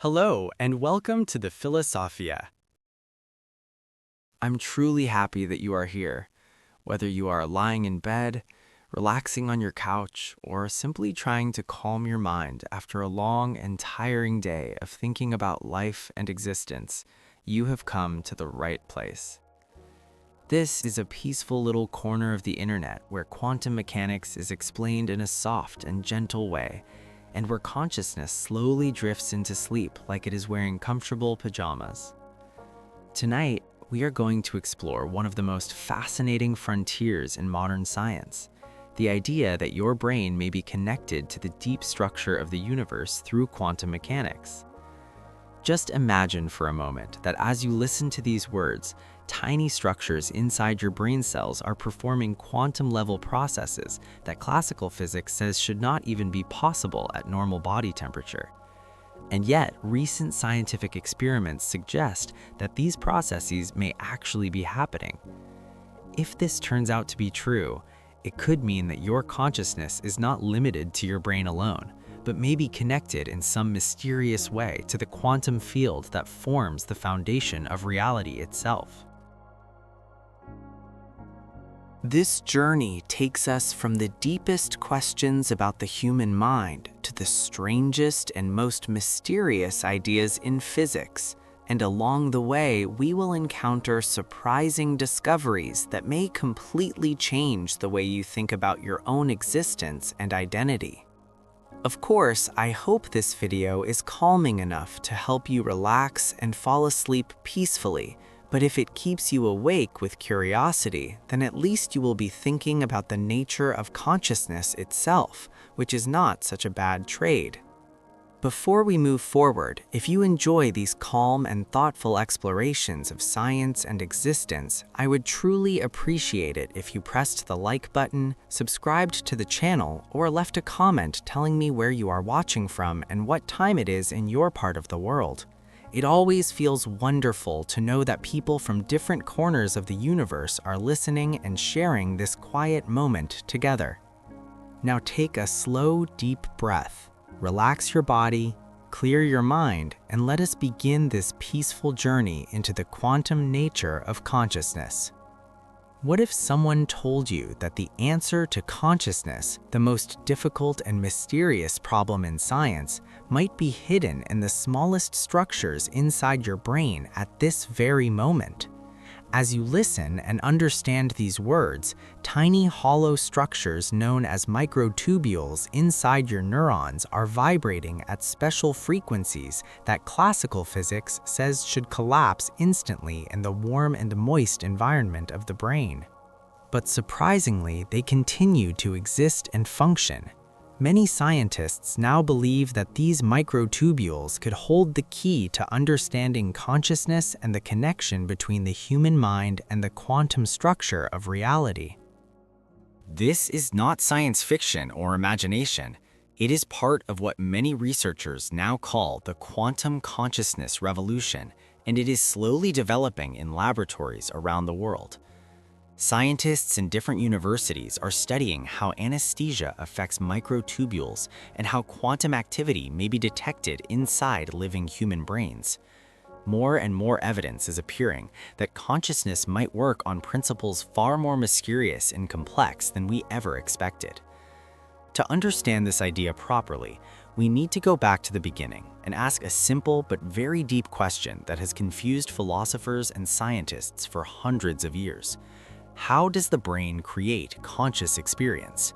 Hello, and welcome to the Philosophia. I'm truly happy that you are here. Whether you are lying in bed, relaxing on your couch, or simply trying to calm your mind after a long and tiring day of thinking about life and existence, you have come to the right place. This is a peaceful little corner of the internet where quantum mechanics is explained in a soft and gentle way, and where consciousness slowly drifts into sleep like it is wearing comfortable pajamas. Tonight, we are going to explore one of the most fascinating frontiers in modern science, the idea that your brain may be connected to the deep structure of the universe through quantum mechanics. Just imagine for a moment that as you listen to these words, tiny structures inside your brain cells are performing quantum-level processes that classical physics says should not even be possible at normal body temperature. And yet, recent scientific experiments suggest that these processes may actually be happening. If this turns out to be true, it could mean that your consciousness is not limited to your brain alone, but may be connected in some mysterious way to the quantum field that forms the foundation of reality itself. This journey takes us from the deepest questions about the human mind to the strangest and most mysterious ideas in physics, and along the way we will encounter surprising discoveries that may completely change the way you think about your own existence and identity. Of course, I hope this video is calming enough to help you relax and fall asleep peacefully, but if it keeps you awake with curiosity, then at least you will be thinking about the nature of consciousness itself, which is not such a bad trade. Before we move forward, if you enjoy these calm and thoughtful explorations of science and existence, I would truly appreciate it if you pressed the like button, subscribed to the channel, or left a comment telling me where you are watching from and what time it is in your part of the world. It always feels wonderful to know that people from different corners of the universe are listening and sharing this quiet moment together. Now take a slow, deep breath. Relax your body, clear your mind, and let us begin this peaceful journey into the quantum nature of consciousness. What if someone told you that the answer to consciousness, the most difficult and mysterious problem in science, might be hidden in the smallest structures inside your brain at this very moment? As you listen and understand these words, tiny hollow structures known as microtubules inside your neurons are vibrating at special frequencies that classical physics says should collapse instantly in the warm and moist environment of the brain. But surprisingly, they continue to exist and function. Many scientists now believe that these microtubules could hold the key to understanding consciousness and the connection between the human mind and the quantum structure of reality. This is not science fiction or imagination. It is part of what many researchers now call the quantum consciousness revolution, and it is slowly developing in laboratories around the world. Scientists in different universities are studying how anesthesia affects microtubules and how quantum activity may be detected inside living human brains. More and more evidence is appearing that consciousness might work on principles far more mysterious and complex than we ever expected. To understand this idea properly, we need to go back to the beginning and ask a simple but very deep question that has confused philosophers and scientists for hundreds of years. How does the brain create conscious experience?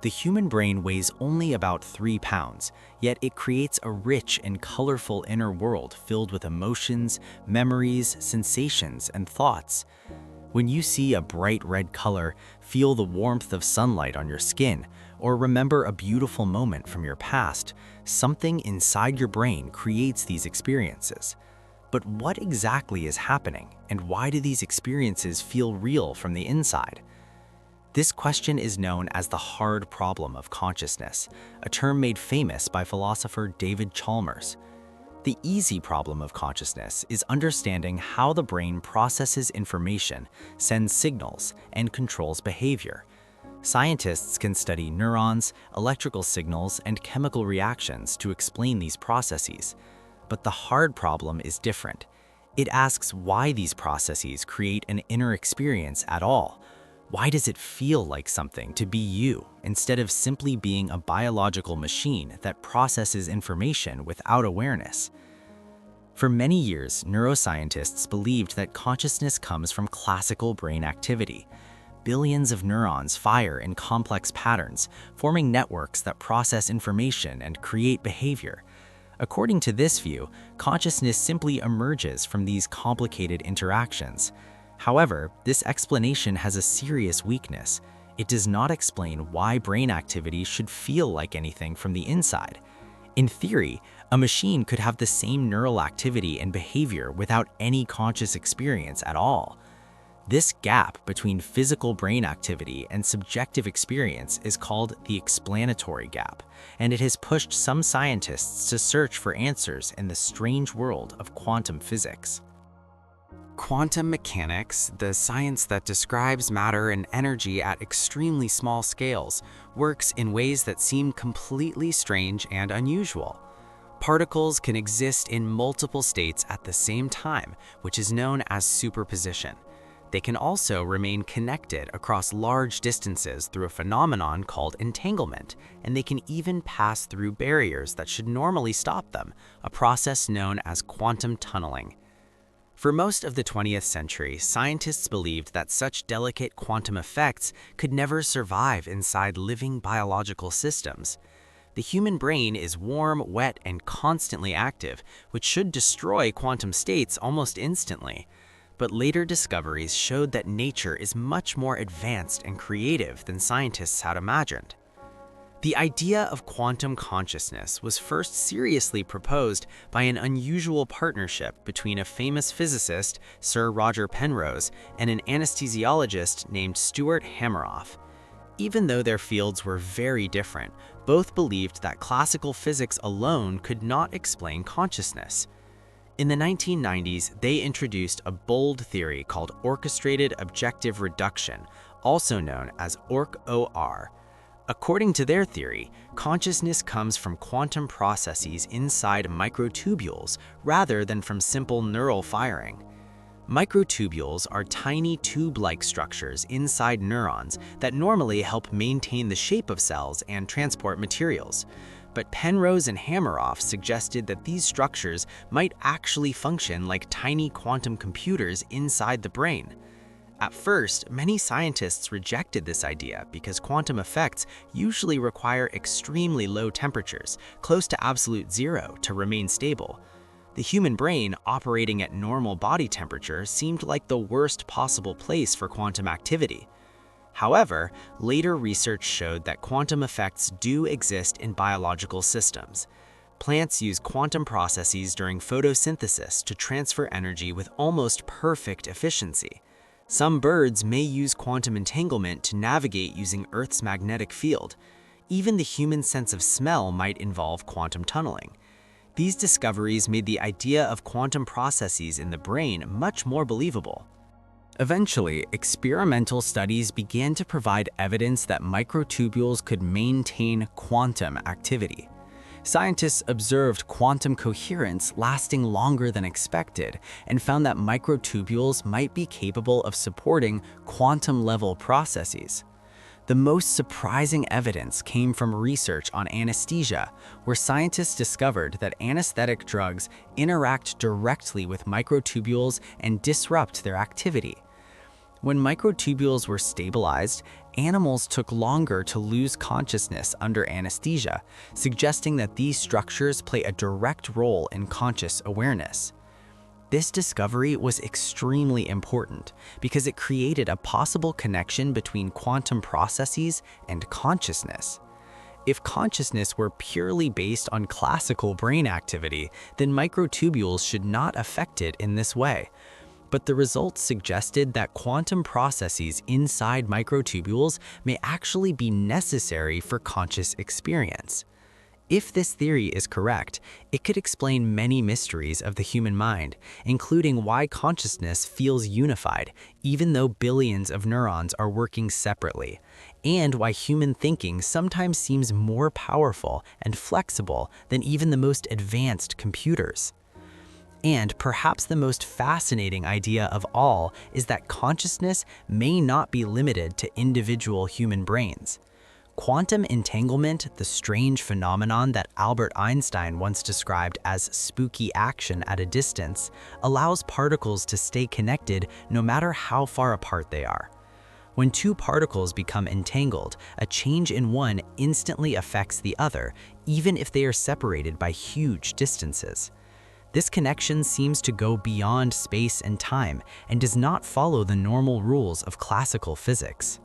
The human brain weighs only about 3 pounds, yet it creates a rich and colorful inner world filled with emotions, memories, sensations, and thoughts. When you see a bright red color, feel the warmth of sunlight on your skin, or remember a beautiful moment from your past, something inside your brain creates these experiences. But what exactly is happening, and why do these experiences feel real from the inside? This question is known as the hard problem of consciousness, a term made famous by philosopher David Chalmers. The easy problem of consciousness is understanding how the brain processes information, sends signals, and controls behavior. Scientists can study neurons, electrical signals, and chemical reactions to explain these processes. But the hard problem is different. It asks why these processes create an inner experience at all. Why does it feel like something to be you instead of simply being a biological machine that processes information without awareness? For many years, neuroscientists believed that consciousness comes from classical brain activity. Billions of neurons fire in complex patterns, forming networks that process information and create behavior. According to this view, consciousness simply emerges from these complicated interactions. However, this explanation has a serious weakness. It does not explain why brain activity should feel like anything from the inside. In theory, a machine could have the same neural activity and behavior without any conscious experience at all. This gap between physical brain activity and subjective experience is called the explanatory gap, and it has pushed some scientists to search for answers in the strange world of quantum physics. Quantum mechanics, the science that describes matter and energy at extremely small scales, works in ways that seem completely strange and unusual. Particles can exist in multiple states at the same time, which is known as superposition. They can also remain connected across large distances through a phenomenon called entanglement, and they can even pass through barriers that should normally stop them, a process known as quantum tunneling. For most of the 20th century, scientists believed that such delicate quantum effects could never survive inside living biological systems. The human brain is warm, wet, and constantly active, which should destroy quantum states almost instantly. But later discoveries showed that nature is much more advanced and creative than scientists had imagined. The idea of quantum consciousness was first seriously proposed by an unusual partnership between a famous physicist, Sir Roger Penrose, and an anesthesiologist named Stuart Hameroff. Even though their fields were very different, both believed that classical physics alone could not explain consciousness. In the 1990s, they introduced a bold theory called orchestrated objective reduction, also known as OR. According to their theory, consciousness comes from quantum processes inside microtubules rather than from simple neural firing. Microtubules are tiny tube-like structures inside neurons that normally help maintain the shape of cells and transport materials. But Penrose and Hameroff suggested that these structures might actually function like tiny quantum computers inside the brain. At first, many scientists rejected this idea because quantum effects usually require extremely low temperatures, close to absolute zero, to remain stable. The human brain operating at normal body temperature seemed like the worst possible place for quantum activity. However, later research showed that quantum effects do exist in biological systems. Plants use quantum processes during photosynthesis to transfer energy with almost perfect efficiency. Some birds may use quantum entanglement to navigate using Earth's magnetic field. Even the human sense of smell might involve quantum tunneling. These discoveries made the idea of quantum processes in the brain much more believable. Eventually, experimental studies began to provide evidence that microtubules could maintain quantum activity. Scientists observed quantum coherence lasting longer than expected and found that microtubules might be capable of supporting quantum-level processes. The most surprising evidence came from research on anesthesia, where scientists discovered that anesthetic drugs interact directly with microtubules and disrupt their activity. When microtubules were stabilized, animals took longer to lose consciousness under anesthesia, suggesting that these structures play a direct role in conscious awareness. This discovery was extremely important because it created a possible connection between quantum processes and consciousness. If consciousness were purely based on classical brain activity, then microtubules should not affect it in this way. But the results suggested that quantum processes inside microtubules may actually be necessary for conscious experience. If this theory is correct, it could explain many mysteries of the human mind, including why consciousness feels unified, even though billions of neurons are working separately, and why human thinking sometimes seems more powerful and flexible than even the most advanced computers. And perhaps the most fascinating idea of all is that consciousness may not be limited to individual human brains. Quantum entanglement, the strange phenomenon that Albert Einstein once described as spooky action at a distance, allows particles to stay connected no matter how far apart they are. When two particles become entangled, a change in one instantly affects the other, even if they are separated by huge distances. This connection seems to go beyond space and time and does not follow the normal rules of classical physics.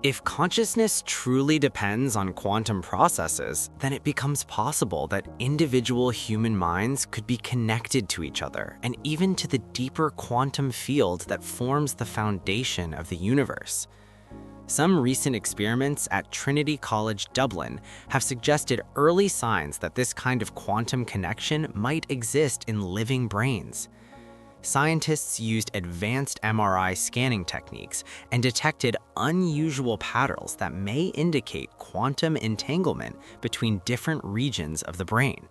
If consciousness truly depends on quantum processes, then it becomes possible that individual human minds could be connected to each other and even to the deeper quantum field that forms the foundation of the universe. Some recent experiments at Trinity College Dublin have suggested early signs that this kind of quantum connection might exist in living brains. Scientists used advanced MRI scanning techniques and detected unusual patterns that may indicate quantum entanglement between different regions of the brain.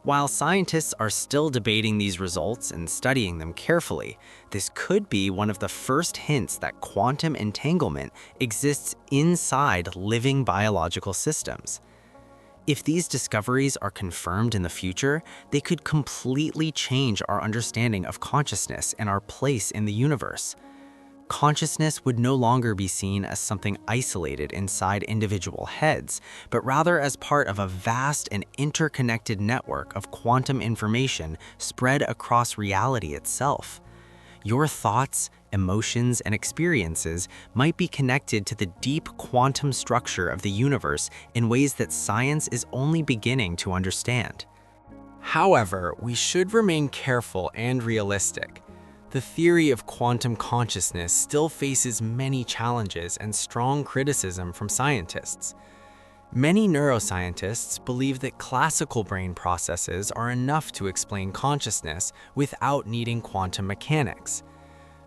While scientists are still debating these results and studying them carefully, this could be one of the first hints that quantum entanglement exists inside living biological systems. If these discoveries are confirmed in the future, they could completely change our understanding of consciousness and our place in the universe. Consciousness would no longer be seen as something isolated inside individual heads, but rather as part of a vast and interconnected network of quantum information spread across reality itself. Your thoughts, emotions, and experiences might be connected to the deep quantum structure of the universe in ways that science is only beginning to understand. However, we should remain careful and realistic. The theory of quantum consciousness still faces many challenges and strong criticism from scientists. Many neuroscientists believe that classical brain processes are enough to explain consciousness without needing quantum mechanics.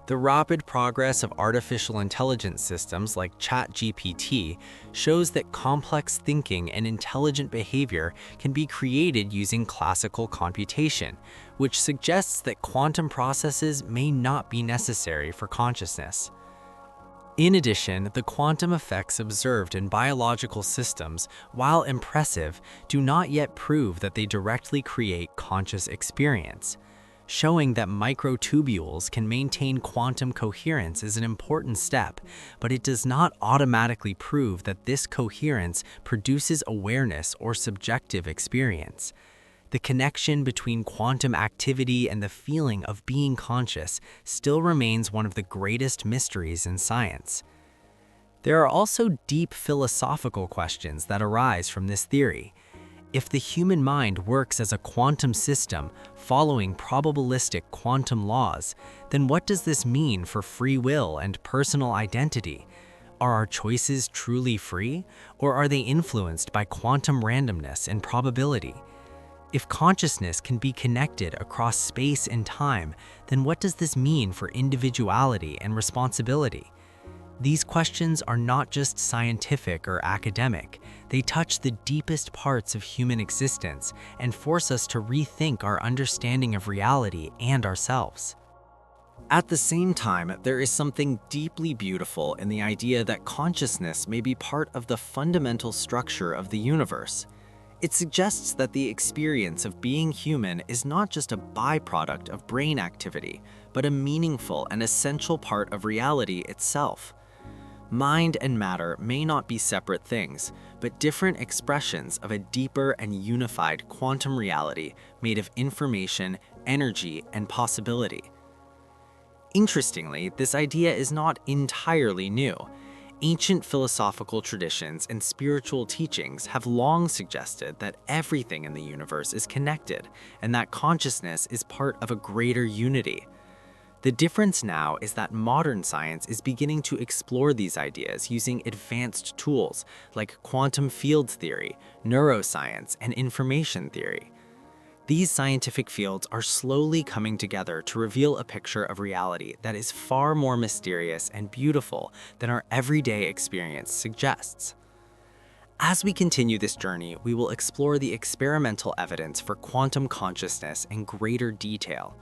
The rapid progress of artificial intelligence systems like ChatGPT shows that complex thinking and intelligent behavior can be created using classical computation, which suggests that quantum processes may not be necessary for consciousness. In addition, the quantum effects observed in biological systems, while impressive, do not yet prove that they directly create conscious experience. Showing that microtubules can maintain quantum coherence is an important step, but it does not automatically prove that this coherence produces awareness or subjective experience. The connection between quantum activity and the feeling of being conscious still remains one of the greatest mysteries in science. There are also deep philosophical questions that arise from this theory. If the human mind works as a quantum system following probabilistic quantum laws, then what does this mean for free will and personal identity? Are our choices truly free, or are they influenced by quantum randomness and probability? If consciousness can be connected across space and time, then what does this mean for individuality and responsibility? These questions are not just scientific or academic. They touch the deepest parts of human existence and force us to rethink our understanding of reality and ourselves. At the same time, there is something deeply beautiful in the idea that consciousness may be part of the fundamental structure of the universe. It suggests that the experience of being human is not just a byproduct of brain activity, but a meaningful and essential part of reality itself. Mind and matter may not be separate things, but different expressions of a deeper and unified quantum reality made of information, energy, and possibility. Interestingly, this idea is not entirely new. Ancient philosophical traditions and spiritual teachings have long suggested that everything in the universe is connected and that consciousness is part of a greater unity. The difference now is that modern science is beginning to explore these ideas using advanced tools like quantum field theory, neuroscience, and information theory. These scientific fields are slowly coming together to reveal a picture of reality that is far more mysterious and beautiful than our everyday experience suggests. As we continue this journey, we will explore the experimental evidence for quantum consciousness in greater detail.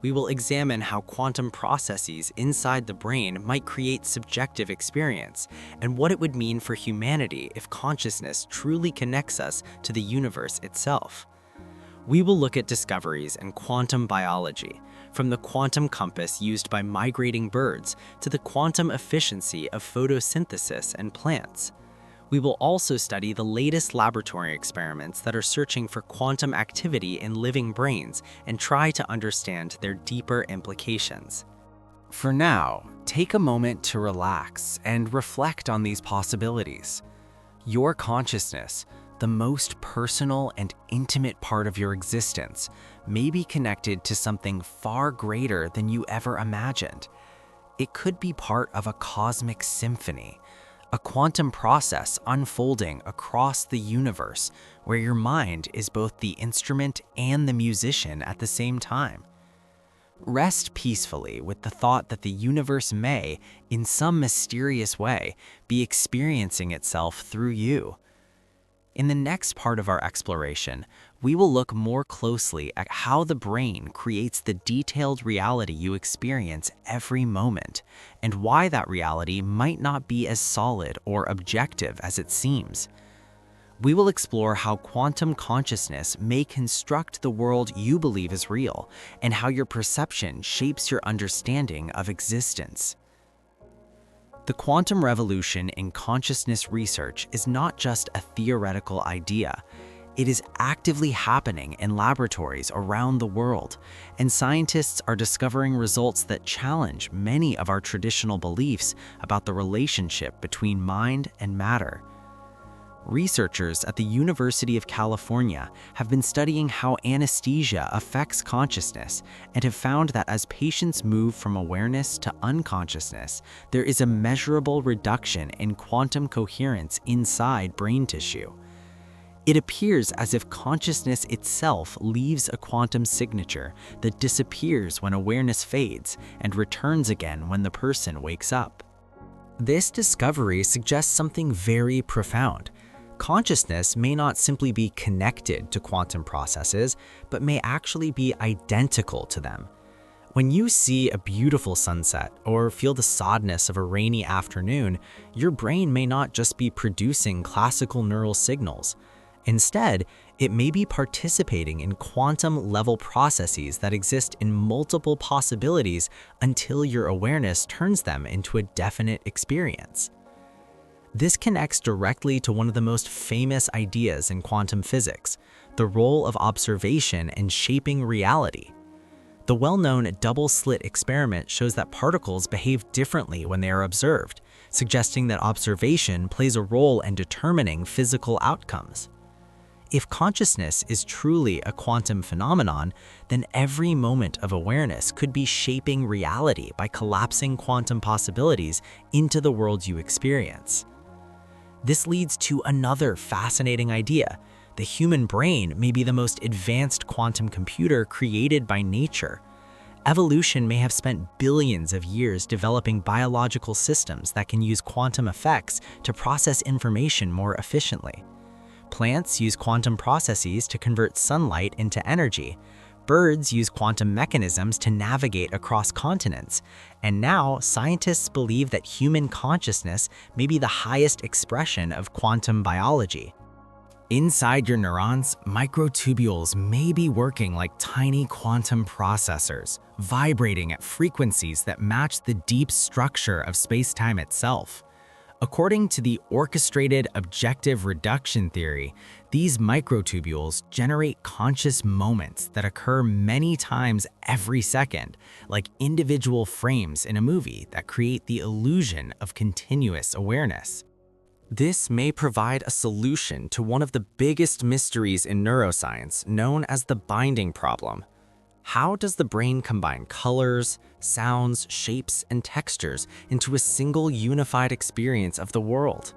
We will examine how quantum processes inside the brain might create subjective experience, and what it would mean for humanity if consciousness truly connects us to the universe itself. We will look at discoveries in quantum biology, from the quantum compass used by migrating birds to the quantum efficiency of photosynthesis in plants. We will also study the latest laboratory experiments that are searching for quantum activity in living brains and try to understand their deeper implications. For now, take a moment to relax and reflect on these possibilities. Your consciousness, the most personal and intimate part of your existence, may be connected to something far greater than you ever imagined. It could be part of a cosmic symphony, a quantum process unfolding across the universe where your mind is both the instrument and the musician at the same time. Rest peacefully with the thought that the universe may, in some mysterious way, be experiencing itself through you. In the next part of our exploration, we will look more closely at how the brain creates the detailed reality you experience every moment, and why that reality might not be as solid or objective as it seems. We will explore how quantum consciousness may construct the world you believe is real, and how your perception shapes your understanding of existence. The quantum revolution in consciousness research is not just a theoretical idea. It is actively happening in laboratories around the world, and scientists are discovering results that challenge many of our traditional beliefs about the relationship between mind and matter. Researchers at the University of California have been studying how anesthesia affects consciousness and have found that as patients move from awareness to unconsciousness, there is a measurable reduction in quantum coherence inside brain tissue. It appears as if consciousness itself leaves a quantum signature that disappears when awareness fades and returns again when the person wakes up. This discovery suggests something very profound. Consciousness may not simply be connected to quantum processes, but may actually be identical to them. When you see a beautiful sunset or feel the softness of a rainy afternoon, your brain may not just be producing classical neural signals. Instead, it may be participating in quantum-level processes that exist in multiple possibilities until your awareness turns them into a definite experience. This connects directly to one of the most famous ideas in quantum physics, the role of observation in shaping reality. The well-known double-slit experiment shows that particles behave differently when they are observed, suggesting that observation plays a role in determining physical outcomes. If consciousness is truly a quantum phenomenon, then every moment of awareness could be shaping reality by collapsing quantum possibilities into the world you experience. This leads to another fascinating idea. The human brain may be the most advanced quantum computer created by nature. Evolution may have spent billions of years developing biological systems that can use quantum effects to process information more efficiently. Plants use quantum processes to convert sunlight into energy. Birds use quantum mechanisms to navigate across continents. And now, scientists believe that human consciousness may be the highest expression of quantum biology. Inside your neurons, microtubules may be working like tiny quantum processors, vibrating at frequencies that match the deep structure of space-time itself. According to the orchestrated objective reduction theory, these microtubules generate conscious moments that occur many times every second, like individual frames in a movie that create the illusion of continuous awareness. This may provide a solution to one of the biggest mysteries in neuroscience, known as the binding problem. How does the brain combine colors, sounds, shapes, and textures into a single unified experience of the world?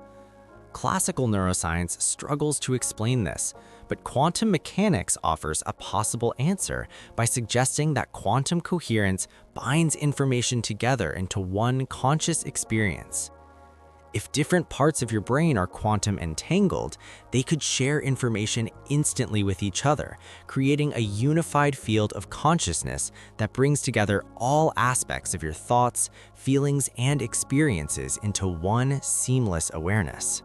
Classical neuroscience struggles to explain this, but quantum mechanics offers a possible answer by suggesting that quantum coherence binds information together into one conscious experience. If different parts of your brain are quantum entangled, they could share information instantly with each other, creating a unified field of consciousness that brings together all aspects of your thoughts, feelings, and experiences into one seamless awareness.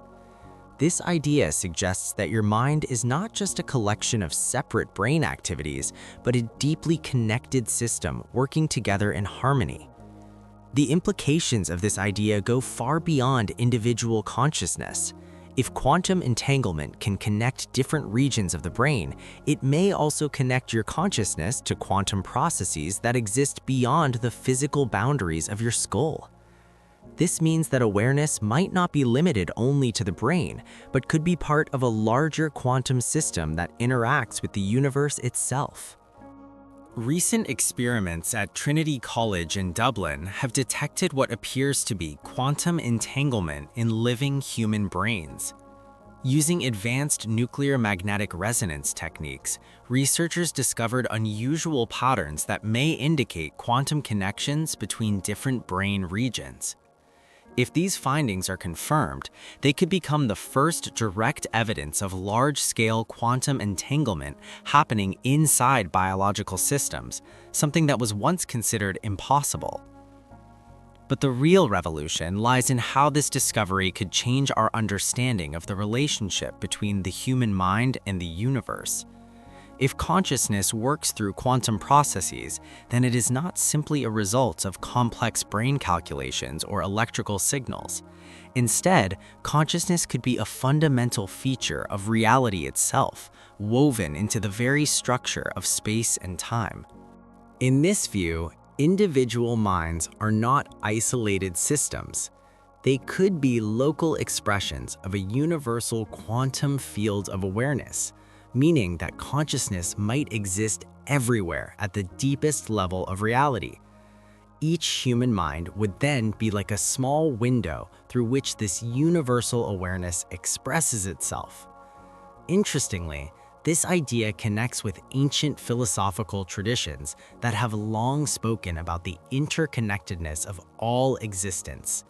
This idea suggests that your mind is not just a collection of separate brain activities, but a deeply connected system working together in harmony. The implications of this idea go far beyond individual consciousness. If quantum entanglement can connect different regions of the brain, it may also connect your consciousness to quantum processes that exist beyond the physical boundaries of your skull. This means that awareness might not be limited only to the brain, but could be part of a larger quantum system that interacts with the universe itself. Recent experiments at Trinity College in Dublin have detected what appears to be quantum entanglement in living human brains. Using advanced nuclear magnetic resonance techniques, researchers discovered unusual patterns that may indicate quantum connections between different brain regions. If these findings are confirmed, they could become the first direct evidence of large-scale quantum entanglement happening inside biological systems, something that was once considered impossible. But the real revolution lies in how this discovery could change our understanding of the relationship between the human mind and the universe. If consciousness works through quantum processes, then it is not simply a result of complex brain calculations or electrical signals. Instead, consciousness could be a fundamental feature of reality itself, woven into the very structure of space and time. In this view, individual minds are not isolated systems. They could be local expressions of a universal quantum field of awareness, meaning that consciousness might exist everywhere at the deepest level of reality. Each human mind would then be like a small window through which this universal awareness expresses itself. Interestingly, this idea connects with ancient philosophical traditions that have long spoken about the interconnectedness of all existence.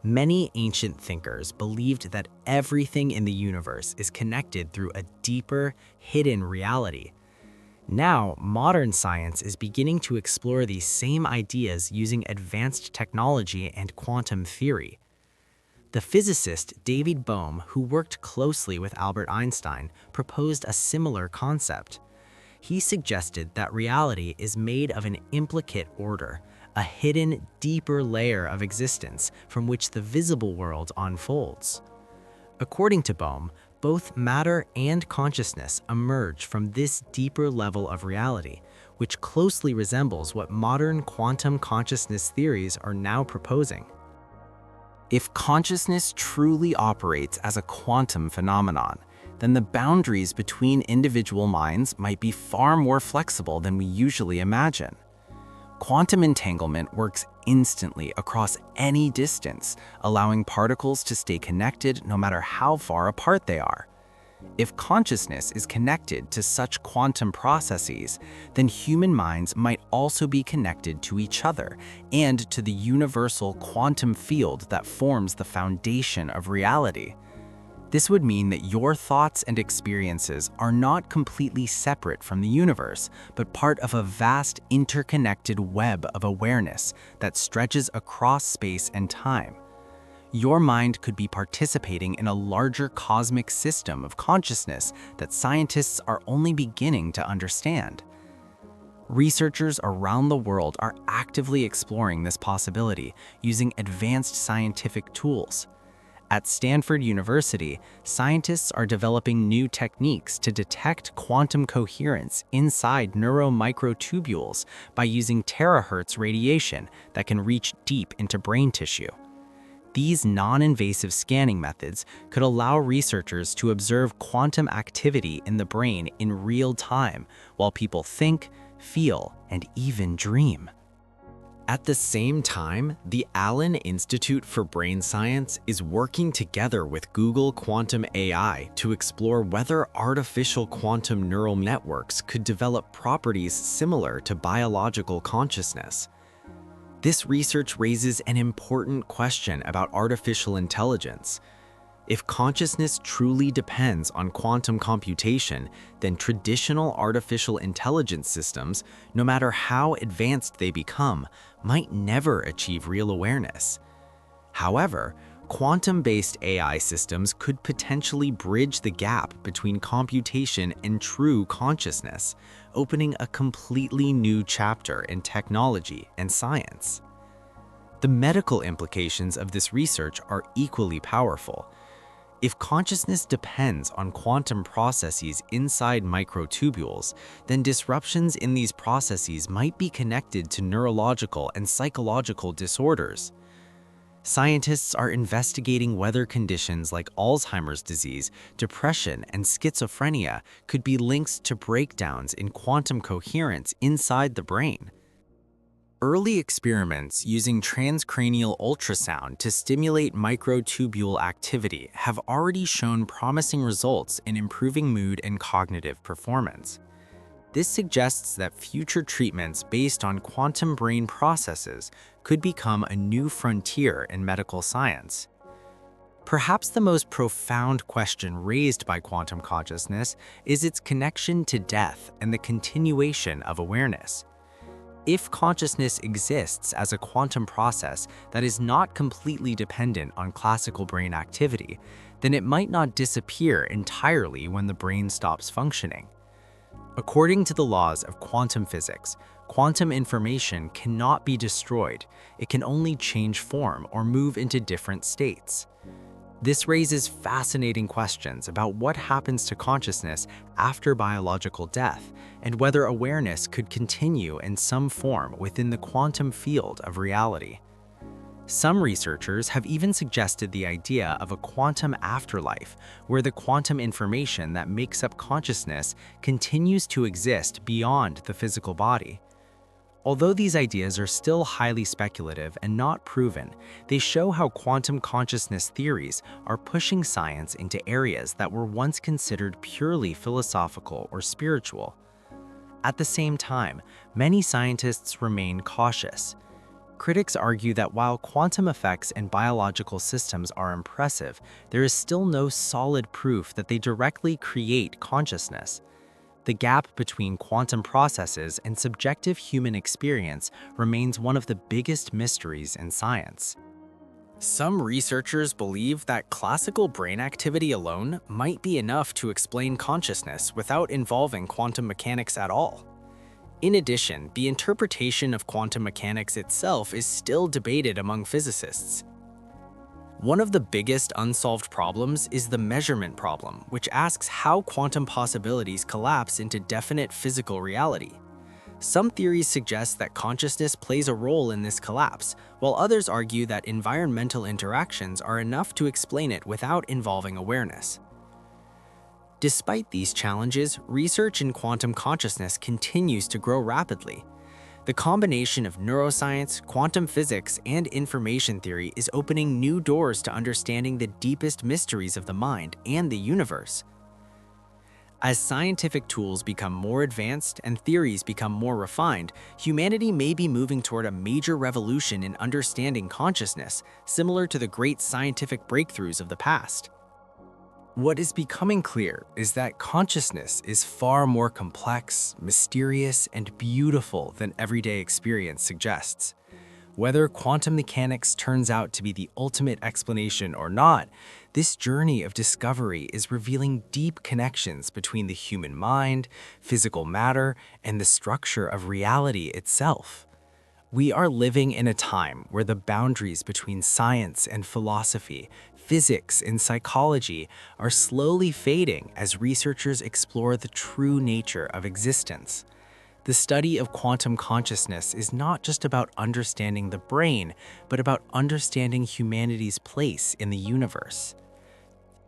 Many ancient thinkers believed that everything in the universe is connected through a deeper, hidden reality. Now, modern science is beginning to explore these same ideas using advanced technology and quantum theory. The physicist David Bohm, who worked closely with Albert Einstein, proposed a similar concept. He suggested that reality is made of an implicate order, a hidden, deeper layer of existence from which the visible world unfolds. According to Bohm, both matter and consciousness emerge from this deeper level of reality, which closely resembles what modern quantum consciousness theories are now proposing. If consciousness truly operates as a quantum phenomenon, then the boundaries between individual minds might be far more flexible than we usually imagine. Quantum entanglement works instantly across any distance, allowing particles to stay connected no matter how far apart they are. If consciousness is connected to such quantum processes, then human minds might also be connected to each other and to the universal quantum field that forms the foundation of reality. This would mean that your thoughts and experiences are not completely separate from the universe, but part of a vast interconnected web of awareness that stretches across space and time. Your mind could be participating in a larger cosmic system of consciousness that scientists are only beginning to understand. Researchers around the world are actively exploring this possibility using advanced scientific tools. At Stanford University, scientists are developing new techniques to detect quantum coherence inside neuromicrotubules by using terahertz radiation that can reach deep into brain tissue. These non-invasive scanning methods could allow researchers to observe quantum activity in the brain in real time while people think, feel, and even dream. At the same time, the Allen Institute for Brain Science is working together with Google Quantum AI to explore whether artificial quantum neural networks could develop properties similar to biological consciousness. This research raises an important question about artificial intelligence. If consciousness truly depends on quantum computation, then traditional artificial intelligence systems, no matter how advanced they become, might never achieve real awareness. However, quantum-based AI systems could potentially bridge the gap between computation and true consciousness, opening a completely new chapter in technology and science. The medical implications of this research are equally powerful. If consciousness depends on quantum processes inside microtubules, then disruptions in these processes might be connected to neurological and psychological disorders. Scientists are investigating whether conditions like Alzheimer's disease, depression, and schizophrenia could be linked to breakdowns in quantum coherence inside the brain. Early experiments using transcranial ultrasound to stimulate microtubule activity have already shown promising results in improving mood and cognitive performance. This suggests that future treatments based on quantum brain processes could become a new frontier in medical science. Perhaps the most profound question raised by quantum consciousness is its connection to death and the continuation of awareness. If consciousness exists as a quantum process that is not completely dependent on classical brain activity, then it might not disappear entirely when the brain stops functioning. According to the laws of quantum physics, quantum information cannot be destroyed. It can only change form or move into different states. This raises fascinating questions about what happens to consciousness after biological death and whether awareness could continue in some form within the quantum field of reality. Some researchers have even suggested the idea of a quantum afterlife, where the quantum information that makes up consciousness continues to exist beyond the physical body. Although these ideas are still highly speculative and not proven, they show how quantum consciousness theories are pushing science into areas that were once considered purely philosophical or spiritual. At the same time, many scientists remain cautious. Critics argue that while quantum effects in biological systems are impressive, there is still no solid proof that they directly create consciousness. The gap between quantum processes and subjective human experience remains one of the biggest mysteries in science. Some researchers believe that classical brain activity alone might be enough to explain consciousness without involving quantum mechanics at all. In addition, the interpretation of quantum mechanics itself is still debated among physicists. One of the biggest unsolved problems is the measurement problem, which asks how quantum possibilities collapse into definite physical reality. Some theories suggest that consciousness plays a role in this collapse, while others argue that environmental interactions are enough to explain it without involving awareness. Despite these challenges, research in quantum consciousness continues to grow rapidly. The combination of neuroscience, quantum physics, and information theory is opening new doors to understanding the deepest mysteries of the mind and the universe. As scientific tools become more advanced and theories become more refined, humanity may be moving toward a major revolution in understanding consciousness, similar to the great scientific breakthroughs of the past. What is becoming clear is that consciousness is far more complex, mysterious, and beautiful than everyday experience suggests. Whether quantum mechanics turns out to be the ultimate explanation or not, this journey of discovery is revealing deep connections between the human mind, physical matter, and the structure of reality itself. We are living in a time where the boundaries between science and philosophy, physics and psychology are slowly fading as researchers explore the true nature of existence. The study of quantum consciousness is not just about understanding the brain, but about understanding humanity's place in the universe.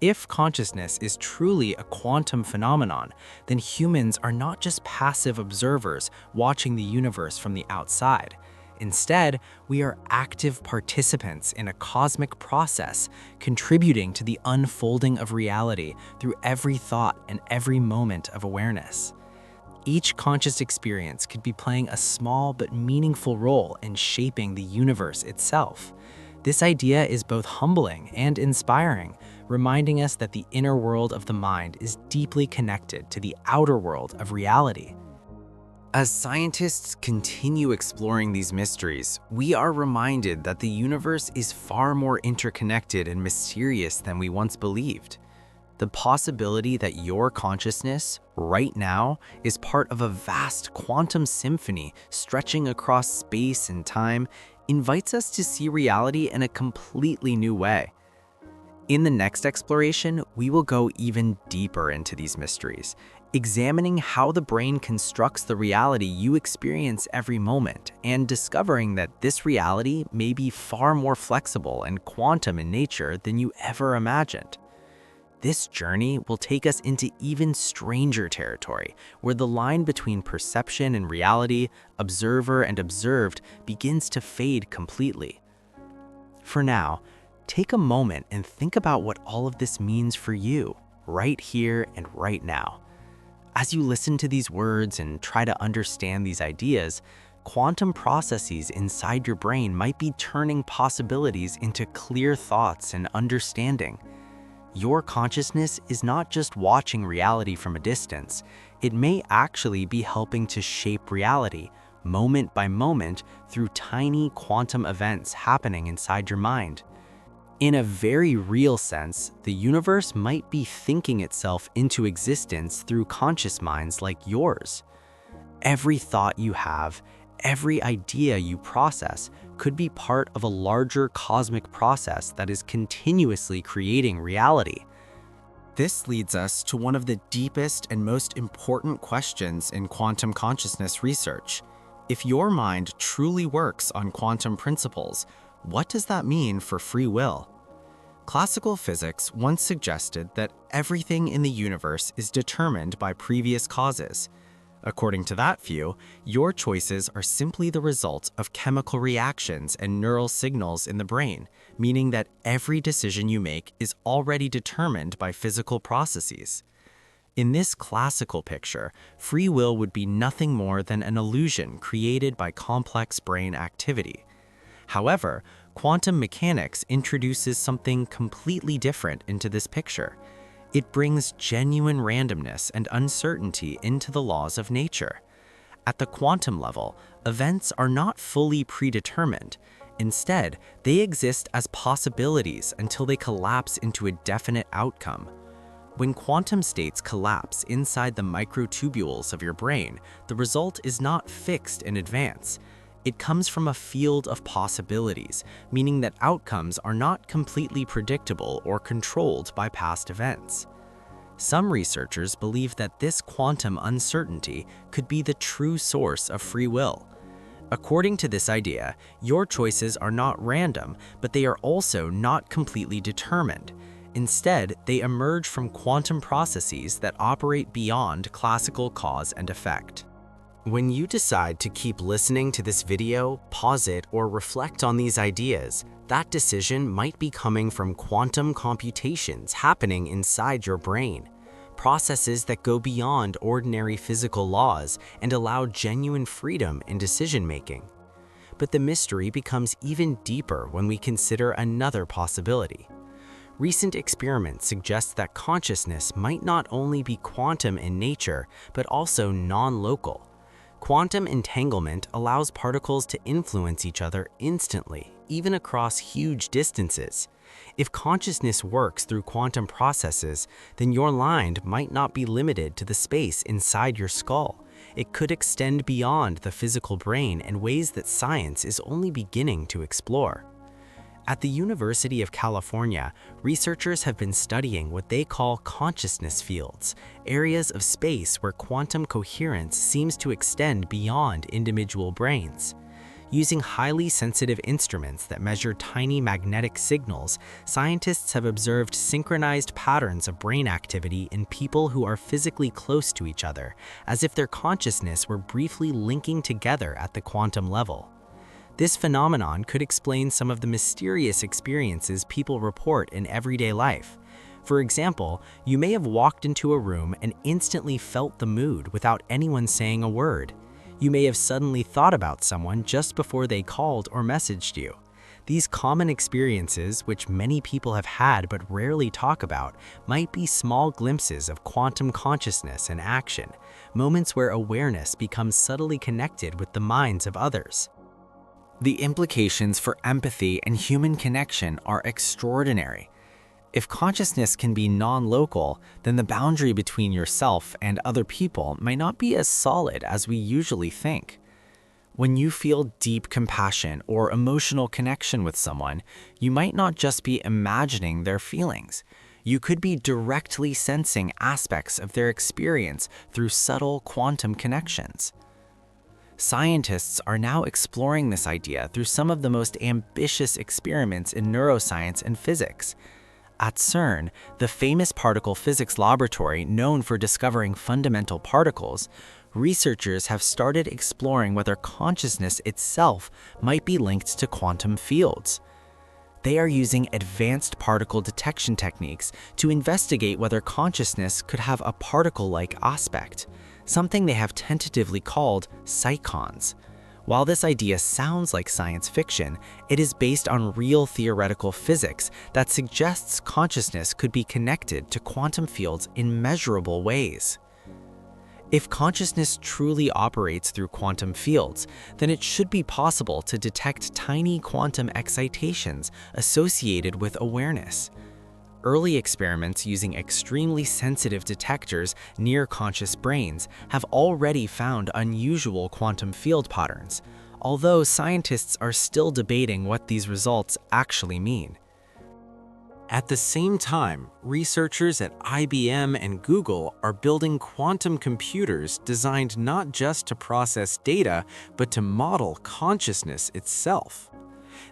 If consciousness is truly a quantum phenomenon, then humans are not just passive observers watching the universe from the outside. Instead, we are active participants in a cosmic process, contributing to the unfolding of reality through every thought and every moment of awareness. Each conscious experience could be playing a small but meaningful role in shaping the universe itself. This idea is both humbling and inspiring, reminding us that the inner world of the mind is deeply connected to the outer world of reality. As scientists continue exploring these mysteries, we are reminded that the universe is far more interconnected and mysterious than we once believed. The possibility that your consciousness, right now, is part of a vast quantum symphony stretching across space and time invites us to see reality in a completely new way. In the next exploration, we will go even deeper into these mysteries, examining how the brain constructs the reality you experience every moment, and discovering that this reality may be far more flexible and quantum in nature than you ever imagined. This journey will take us into even stranger territory, where the line between perception and reality, observer and observed, begins to fade completely. For now, take a moment and think about what all of this means for you, right here and right now. As you listen to these words and try to understand these ideas, quantum processes inside your brain might be turning possibilities into clear thoughts and understanding. Your consciousness is not just watching reality from a distance, it may actually be helping to shape reality, moment by moment, through tiny quantum events happening inside your mind. In a very real sense, the universe might be thinking itself into existence through conscious minds like yours. Every thought you have, every idea you process, could be part of a larger cosmic process that is continuously creating reality. This leads us to one of the deepest and most important questions in quantum consciousness research. If your mind truly works on quantum principles, what does that mean for free will? Classical physics once suggested that everything in the universe is determined by previous causes. According to that view, your choices are simply the result of chemical reactions and neural signals in the brain, meaning that every decision you make is already determined by physical processes. In this classical picture, free will would be nothing more than an illusion created by complex brain activity. However, quantum mechanics introduces something completely different into this picture. It brings genuine randomness and uncertainty into the laws of nature. At the quantum level, events are not fully predetermined. Instead, they exist as possibilities until they collapse into a definite outcome. When quantum states collapse inside the microtubules of your brain, the result is not fixed in advance. It comes from a field of possibilities, meaning that outcomes are not completely predictable or controlled by past events. Some researchers believe that this quantum uncertainty could be the true source of free will. According to this idea, your choices are not random, but they are also not completely determined. Instead, they emerge from quantum processes that operate beyond classical cause and effect. When you decide to keep listening to this video, pause it, or reflect on these ideas, that decision might be coming from quantum computations happening inside your brain, processes that go beyond ordinary physical laws and allow genuine freedom in decision-making. But the mystery becomes even deeper when we consider another possibility. Recent experiments suggest that consciousness might not only be quantum in nature, but also non-local. Quantum entanglement allows particles to influence each other instantly, even across huge distances. If consciousness works through quantum processes, then your mind might not be limited to the space inside your skull. It could extend beyond the physical brain in ways that science is only beginning to explore. At the University of California, researchers have been studying what they call consciousness fields, areas of space where quantum coherence seems to extend beyond individual brains. Using highly sensitive instruments that measure tiny magnetic signals, scientists have observed synchronized patterns of brain activity in people who are physically close to each other, as if their consciousness were briefly linking together at the quantum level. This phenomenon could explain some of the mysterious experiences people report in everyday life. For example, you may have walked into a room and instantly felt the mood without anyone saying a word. You may have suddenly thought about someone just before they called or messaged you. These common experiences, which many people have had but rarely talk about, might be small glimpses of quantum consciousness in action, moments where awareness becomes subtly connected with the minds of others. The implications for empathy and human connection are extraordinary. If consciousness can be non-local, then the boundary between yourself and other people might not be as solid as we usually think. When you feel deep compassion or emotional connection with someone, you might not just be imagining their feelings. You could be directly sensing aspects of their experience through subtle quantum connections. Scientists are now exploring this idea through some of the most ambitious experiments in neuroscience and physics. At CERN, the famous particle physics laboratory known for discovering fundamental particles, researchers have started exploring whether consciousness itself might be linked to quantum fields. They are using advanced particle detection techniques to investigate whether consciousness could have a particle-like aspect, something they have tentatively called psychons. While this idea sounds like science fiction, it is based on real theoretical physics that suggests consciousness could be connected to quantum fields in measurable ways. If consciousness truly operates through quantum fields, then it should be possible to detect tiny quantum excitations associated with awareness. Early experiments using extremely sensitive detectors near conscious brains have already found unusual quantum field patterns, although scientists are still debating what these results actually mean. At the same time, researchers at IBM and Google are building quantum computers designed not just to process data, but to model consciousness itself.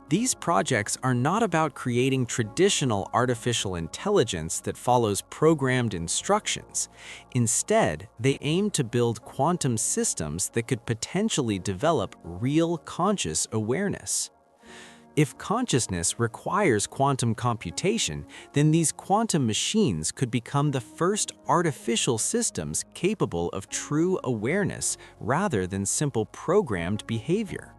These projects are not about creating traditional artificial intelligence that follows programmed instructions. Instead, they aim to build quantum systems that could potentially develop real conscious awareness. If consciousness requires quantum computation, then these quantum machines could become the first artificial systems capable of true awareness rather than simple programmed behavior.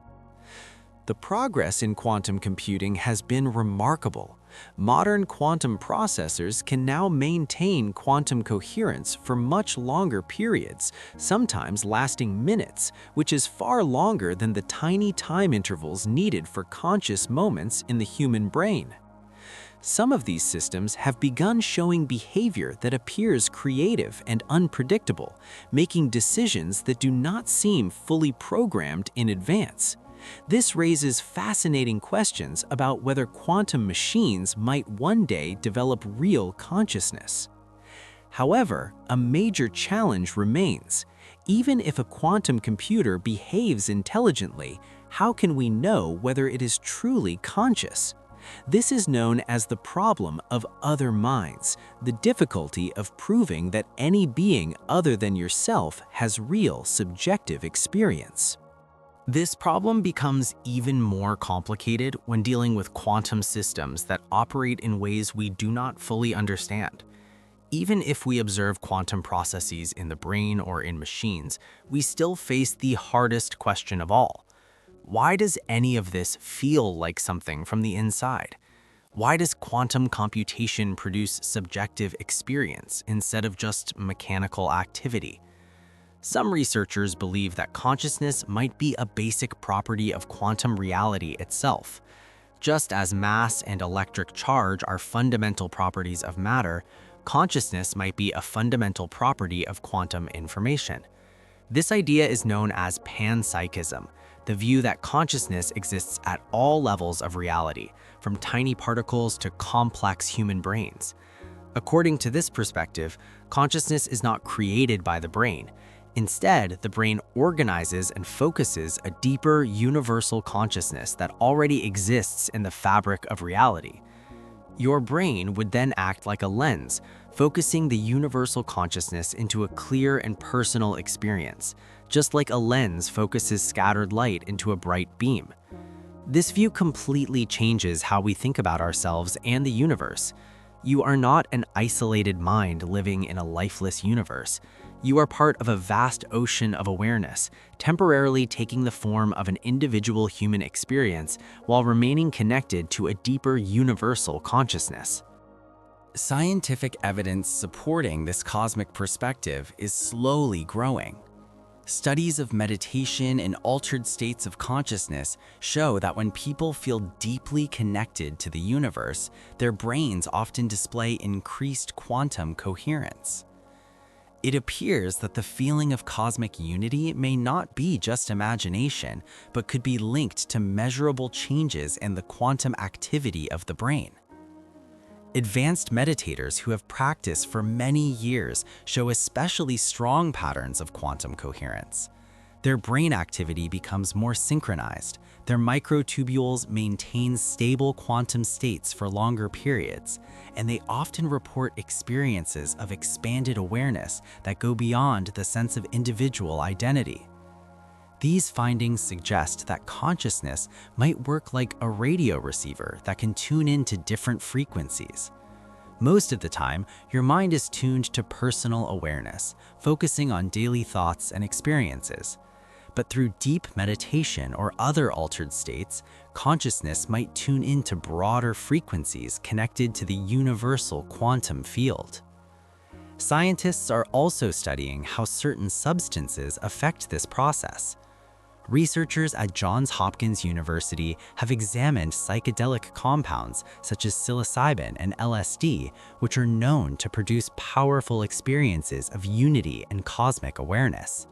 The progress in quantum computing has been remarkable. Modern quantum processors can now maintain quantum coherence for much longer periods, sometimes lasting minutes, which is far longer than the tiny time intervals needed for conscious moments in the human brain. Some of these systems have begun showing behavior that appears creative and unpredictable, making decisions that do not seem fully programmed in advance. This raises fascinating questions about whether quantum machines might one day develop real consciousness. However, a major challenge remains. Even if a quantum computer behaves intelligently, how can we know whether it is truly conscious? This is known as the problem of other minds, the difficulty of proving that any being other than yourself has real subjective experience. This problem becomes even more complicated when dealing with quantum systems that operate in ways we do not fully understand. Even if we observe quantum processes in the brain or in machines, we still face the hardest question of all. Why does any of this feel like something from the inside? Why does quantum computation produce subjective experience instead of just mechanical activity? Some researchers believe that consciousness might be a basic property of quantum reality itself. Just as mass and electric charge are fundamental properties of matter, consciousness might be a fundamental property of quantum information. This idea is known as panpsychism, the view that consciousness exists at all levels of reality, from tiny particles to complex human brains. According to this perspective, consciousness is not created by the brain. Instead, the brain organizes and focuses a deeper universal consciousness that already exists in the fabric of reality. Your brain would then act like a lens, focusing the universal consciousness into a clear and personal experience, just like a lens focuses scattered light into a bright beam. This view completely changes how we think about ourselves and the universe. You are not an isolated mind living in a lifeless universe. You are part of a vast ocean of awareness, temporarily taking the form of an individual human experience while remaining connected to a deeper universal consciousness. Scientific evidence supporting this cosmic perspective is slowly growing. Studies of meditation and altered states of consciousness show that when people feel deeply connected to the universe, their brains often display increased quantum coherence. It appears that the feeling of cosmic unity may not be just imagination, but could be linked to measurable changes in the quantum activity of the brain. Advanced meditators who have practiced for many years show especially strong patterns of quantum coherence. Their brain activity becomes more synchronized, their microtubules maintain stable quantum states for longer periods, and they often report experiences of expanded awareness that go beyond the sense of individual identity. These findings suggest that consciousness might work like a radio receiver that can tune into different frequencies. Most of the time, your mind is tuned to personal awareness, focusing on daily thoughts and experiences. But through deep meditation or other altered states, consciousness might tune into broader frequencies connected to the universal quantum field. Scientists are also studying how certain substances affect this process. Researchers at Johns Hopkins University have examined psychedelic compounds such as psilocybin and LSD, which are known to produce powerful experiences of unity and cosmic awareness.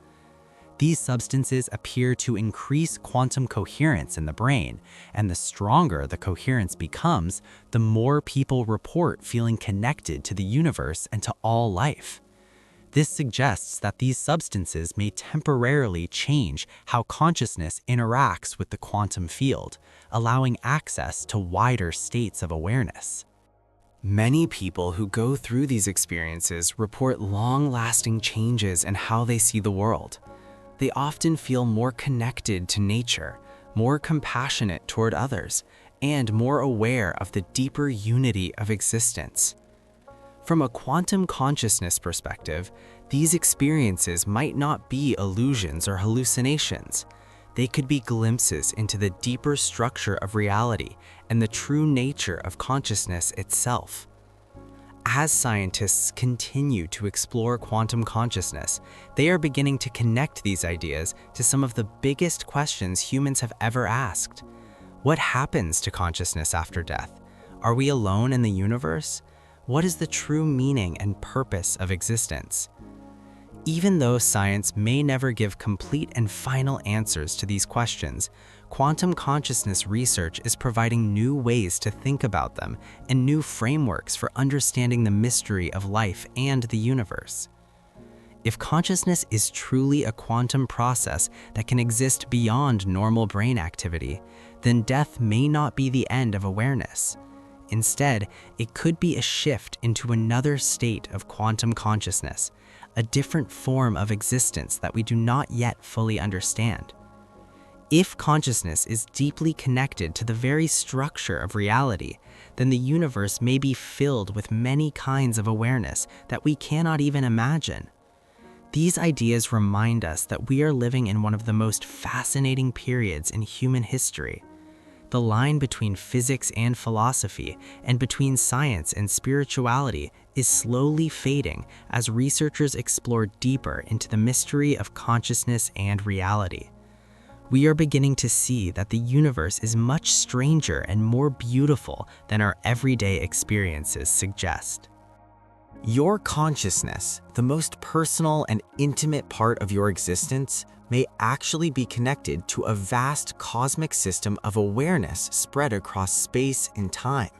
These substances appear to increase quantum coherence in the brain, and the stronger the coherence becomes, the more people report feeling connected to the universe and to all life. This suggests that these substances may temporarily change how consciousness interacts with the quantum field, allowing access to wider states of awareness. Many people who go through these experiences report long-lasting changes in how they see the world. They often feel more connected to nature, more compassionate toward others, and more aware of the deeper unity of existence. From a quantum consciousness perspective, these experiences might not be illusions or hallucinations. They could be glimpses into the deeper structure of reality and the true nature of consciousness itself. As scientists continue to explore quantum consciousness, they are beginning to connect these ideas to some of the biggest questions humans have ever asked. What happens to consciousness after death? Are we alone in the universe? What is the true meaning and purpose of existence? Even though science may never give complete and final answers to these questions, quantum consciousness research is providing new ways to think about them and new frameworks for understanding the mystery of life and the universe. If consciousness is truly a quantum process that can exist beyond normal brain activity, then death may not be the end of awareness. Instead, it could be a shift into another state of quantum consciousness, a different form of existence that we do not yet fully understand. If consciousness is deeply connected to the very structure of reality, then the universe may be filled with many kinds of awareness that we cannot even imagine. These ideas remind us that we are living in one of the most fascinating periods in human history. The line between physics and philosophy, and between science and spirituality, is slowly fading as researchers explore deeper into the mystery of consciousness and reality. We are beginning to see that the universe is much stranger and more beautiful than our everyday experiences suggest. Your consciousness, the most personal and intimate part of your existence, may actually be connected to a vast cosmic system of awareness spread across space and time.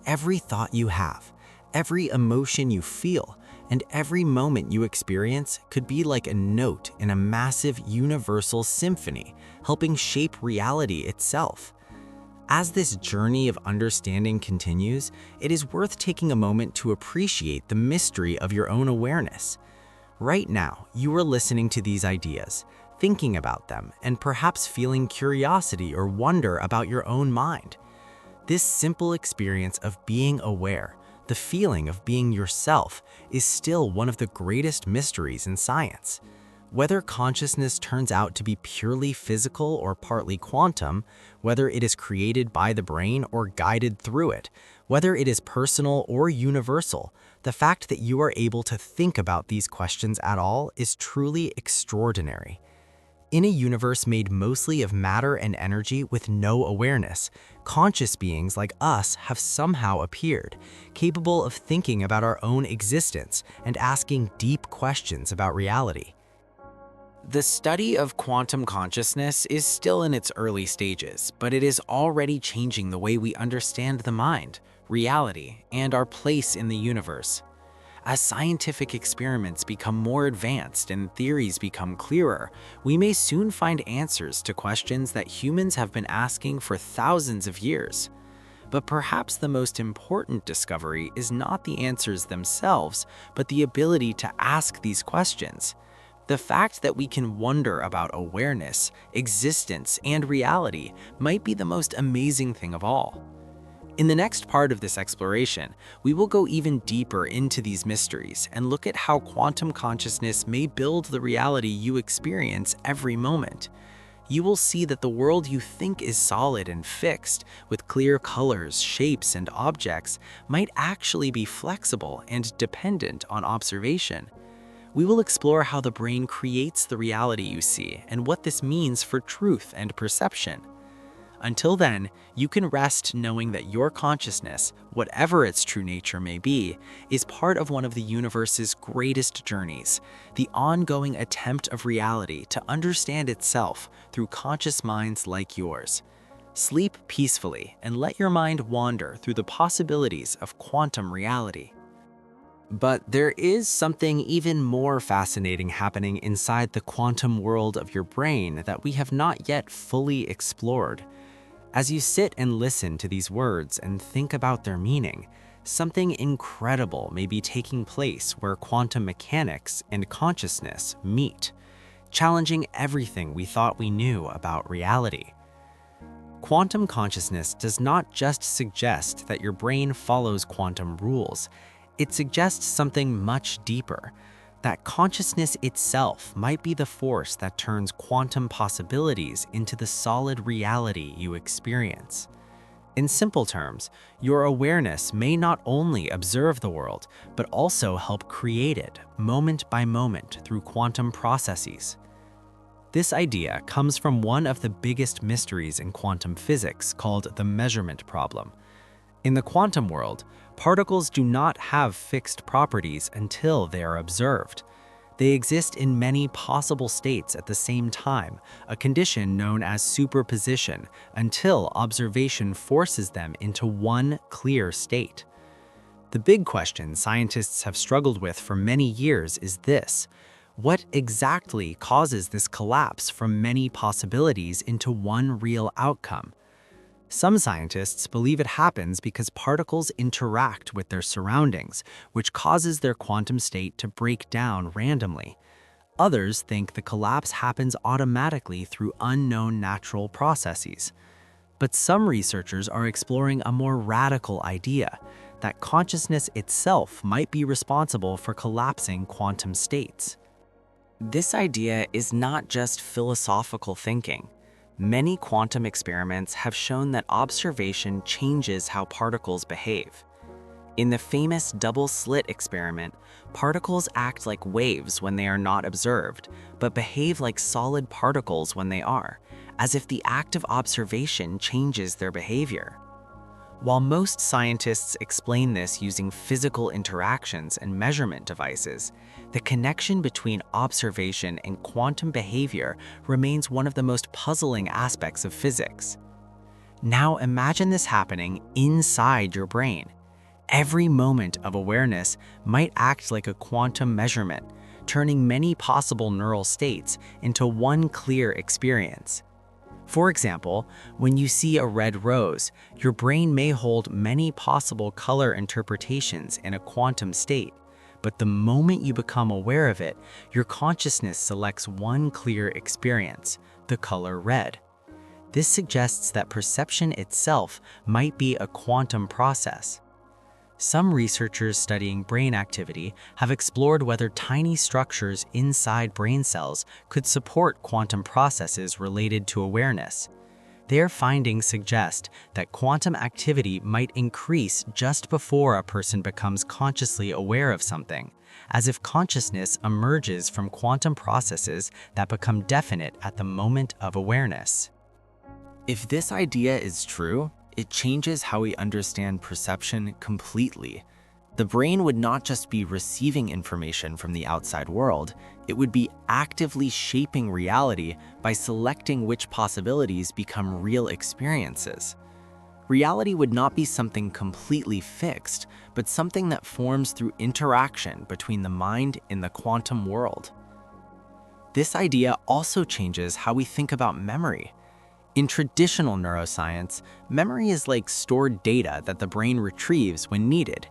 Every thought you have, every emotion you feel, and every moment you experience could be like a note in a massive universal symphony, helping shape reality itself. As this journey of understanding continues, it is worth taking a moment to appreciate the mystery of your own awareness. Right now, you are listening to these ideas, thinking about them, and perhaps feeling curiosity or wonder about your own mind. This simple experience of being aware, the feeling of being yourself, is still one of the greatest mysteries in science. Whether consciousness turns out to be purely physical or partly quantum, whether it is created by the brain or guided through it, whether it is personal or universal, the fact that you are able to think about these questions at all is truly extraordinary. In a universe made mostly of matter and energy with no awareness, conscious beings like us have somehow appeared, capable of thinking about our own existence and asking deep questions about reality. The study of quantum consciousness is still in its early stages, but it is already changing the way we understand the mind, reality, and our place in the universe. As scientific experiments become more advanced and theories become clearer, we may soon find answers to questions that humans have been asking for thousands of years. But perhaps the most important discovery is not the answers themselves, but the ability to ask these questions. The fact that we can wonder about awareness, existence, and reality might be the most amazing thing of all. In the next part of this exploration, we will go even deeper into these mysteries and look at how quantum consciousness may build the reality you experience every moment. You will see that the world you think is solid and fixed, with clear colors, shapes, and objects, might actually be flexible and dependent on observation. We will explore how the brain creates the reality you see and what this means for truth and perception. Until then, you can rest knowing that your consciousness, whatever its true nature may be, is part of one of the universe's greatest journeys, the ongoing attempt of reality to understand itself through conscious minds like yours. Sleep peacefully and let your mind wander through the possibilities of quantum reality. But there is something even more fascinating happening inside the quantum world of your brain that we have not yet fully explored. As you sit and listen to these words and think about their meaning, something incredible may be taking place where quantum mechanics and consciousness meet, challenging everything we thought we knew about reality. Quantum consciousness does not just suggest that your brain follows quantum rules. It suggests something much deeper, that consciousness itself might be the force that turns quantum possibilities into the solid reality you experience. In simple terms, your awareness may not only observe the world, but also help create it moment by moment through quantum processes. This idea comes from one of the biggest mysteries in quantum physics called the measurement problem. In the quantum world, particles do not have fixed properties until they are observed. They exist in many possible states at the same time, a condition known as superposition, until observation forces them into one clear state. The big question scientists have struggled with for many years is this: what exactly causes this collapse from many possibilities into one real outcome? Some scientists believe it happens because particles interact with their surroundings, which causes their quantum state to break down randomly. Others think the collapse happens automatically through unknown natural processes. But some researchers are exploring a more radical idea, that consciousness itself might be responsible for collapsing quantum states. This idea is not just philosophical thinking. Many quantum experiments have shown that observation changes how particles behave. In the famous double-slit experiment, particles act like waves when they are not observed, but behave like solid particles when they are, as if the act of observation changes their behavior. While most scientists explain this using physical interactions and measurement devices, the connection between observation and quantum behavior remains one of the most puzzling aspects of physics. Now imagine this happening inside your brain. Every moment of awareness might act like a quantum measurement, turning many possible neural states into one clear experience. For example, when you see a red rose, your brain may hold many possible color interpretations in a quantum state, but the moment you become aware of it, your consciousness selects one clear experience, the color red. This suggests that perception itself might be a quantum process. Some researchers studying brain activity have explored whether tiny structures inside brain cells could support quantum processes related to awareness. Their findings suggest that quantum activity might increase just before a person becomes consciously aware of something, as if consciousness emerges from quantum processes that become definite at the moment of awareness. If this idea is true, it changes how we understand perception completely. The brain would not just be receiving information from the outside world, it would be actively shaping reality by selecting which possibilities become real experiences. Reality would not be something completely fixed, but something that forms through interaction between the mind and the quantum world. This idea also changes how we think about memory. In traditional neuroscience, memory is like stored data that the brain retrieves when needed.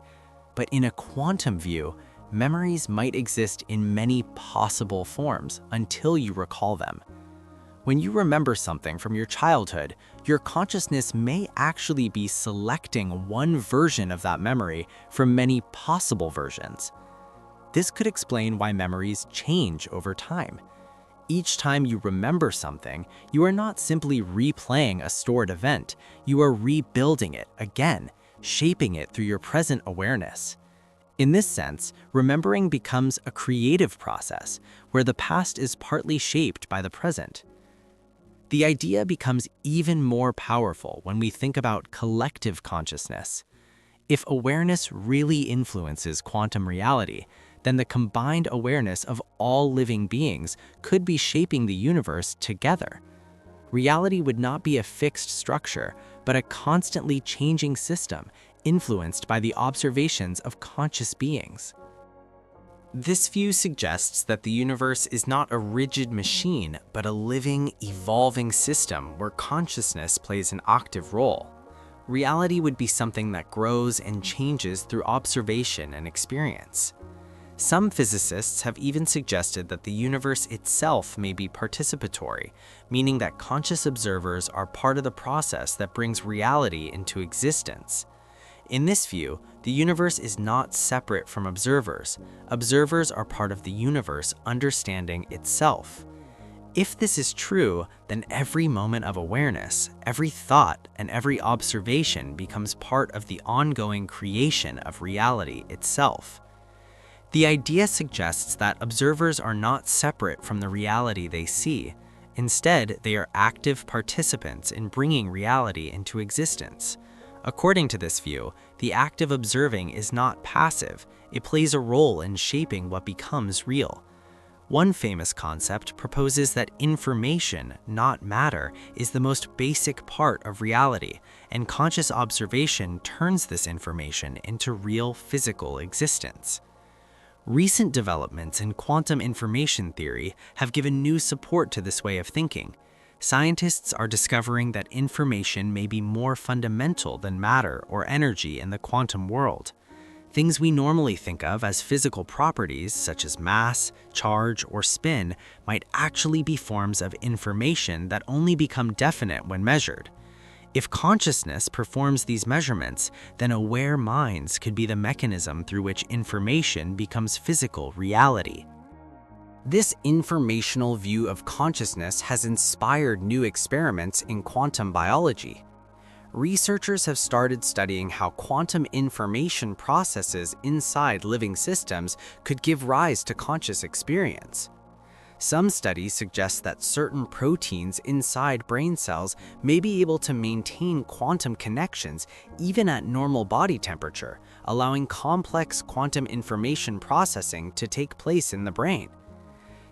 But in a quantum view, memories might exist in many possible forms until you recall them. When you remember something from your childhood, your consciousness may actually be selecting one version of that memory from many possible versions. This could explain why memories change over time. Each time you remember something, you are not simply replaying a stored event, you are rebuilding it again, shaping it through your present awareness. In this sense, remembering becomes a creative process, where the past is partly shaped by the present. The idea becomes even more powerful when we think about collective consciousness. If awareness really influences quantum reality, then the combined awareness of all living beings could be shaping the universe together. Reality would not be a fixed structure, but a constantly changing system influenced by the observations of conscious beings. This view suggests that the universe is not a rigid machine, but a living, evolving system where consciousness plays an active role. Reality would be something that grows and changes through observation and experience. Some physicists have even suggested that the universe itself may be participatory, meaning that conscious observers are part of the process that brings reality into existence. In this view, the universe is not separate from observers. Observers are part of the universe understanding itself. If this is true, then every moment of awareness, every thought, and every observation becomes part of the ongoing creation of reality itself. The idea suggests that observers are not separate from the reality they see. Instead, they are active participants in bringing reality into existence. According to this view, the act of observing is not passive. It plays a role in shaping what becomes real. One famous concept proposes that information, not matter, is the most basic part of reality, and conscious observation turns this information into real physical existence. Recent developments in quantum information theory have given new support to this way of thinking. Scientists are discovering that information may be more fundamental than matter or energy in the quantum world. Things we normally think of as physical properties, such as mass, charge, or spin, might actually be forms of information that only become definite when measured. If consciousness performs these measurements, then aware minds could be the mechanism through which information becomes physical reality. This informational view of consciousness has inspired new experiments in quantum biology. Researchers have started studying how quantum information processes inside living systems could give rise to conscious experience. Some studies suggest that certain proteins inside brain cells may be able to maintain quantum connections even at normal body temperature, allowing complex quantum information processing to take place in the brain.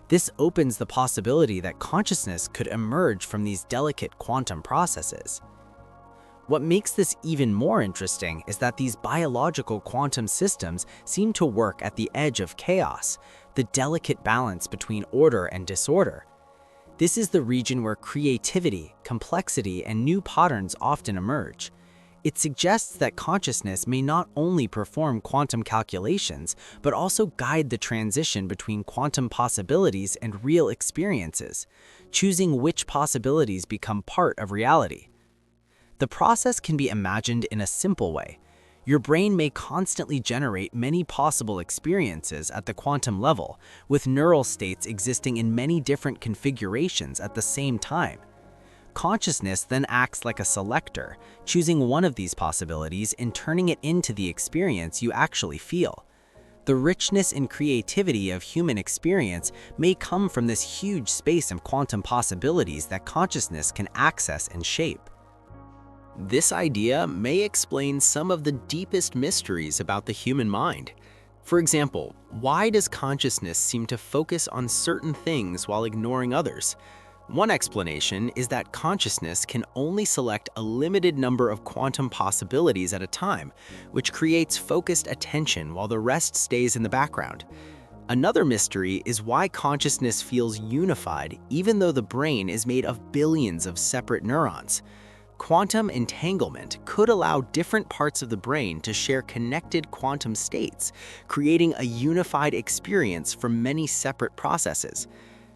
This opens the possibility that consciousness could emerge from these delicate quantum processes. What makes this even more interesting is that these biological quantum systems seem to work at the edge of chaos, the delicate balance between order and disorder. This is the region where creativity, complexity, and new patterns often emerge. It suggests that consciousness may not only perform quantum calculations, but also guide the transition between quantum possibilities and real experiences, choosing which possibilities become part of reality. The process can be imagined in a simple way. Your brain may constantly generate many possible experiences at the quantum level, with neural states existing in many different configurations at the same time. Consciousness then acts like a selector, choosing one of these possibilities and turning it into the experience you actually feel. The richness and creativity of human experience may come from this huge space of quantum possibilities that consciousness can access and shape. This idea may explain some of the deepest mysteries about the human mind. For example, why does consciousness seem to focus on certain things while ignoring others? One explanation is that consciousness can only select a limited number of quantum possibilities at a time, which creates focused attention while the rest stays in the background. Another mystery is why consciousness feels unified even though the brain is made of billions of separate neurons. Quantum entanglement could allow different parts of the brain to share connected quantum states, creating a unified experience from many separate processes.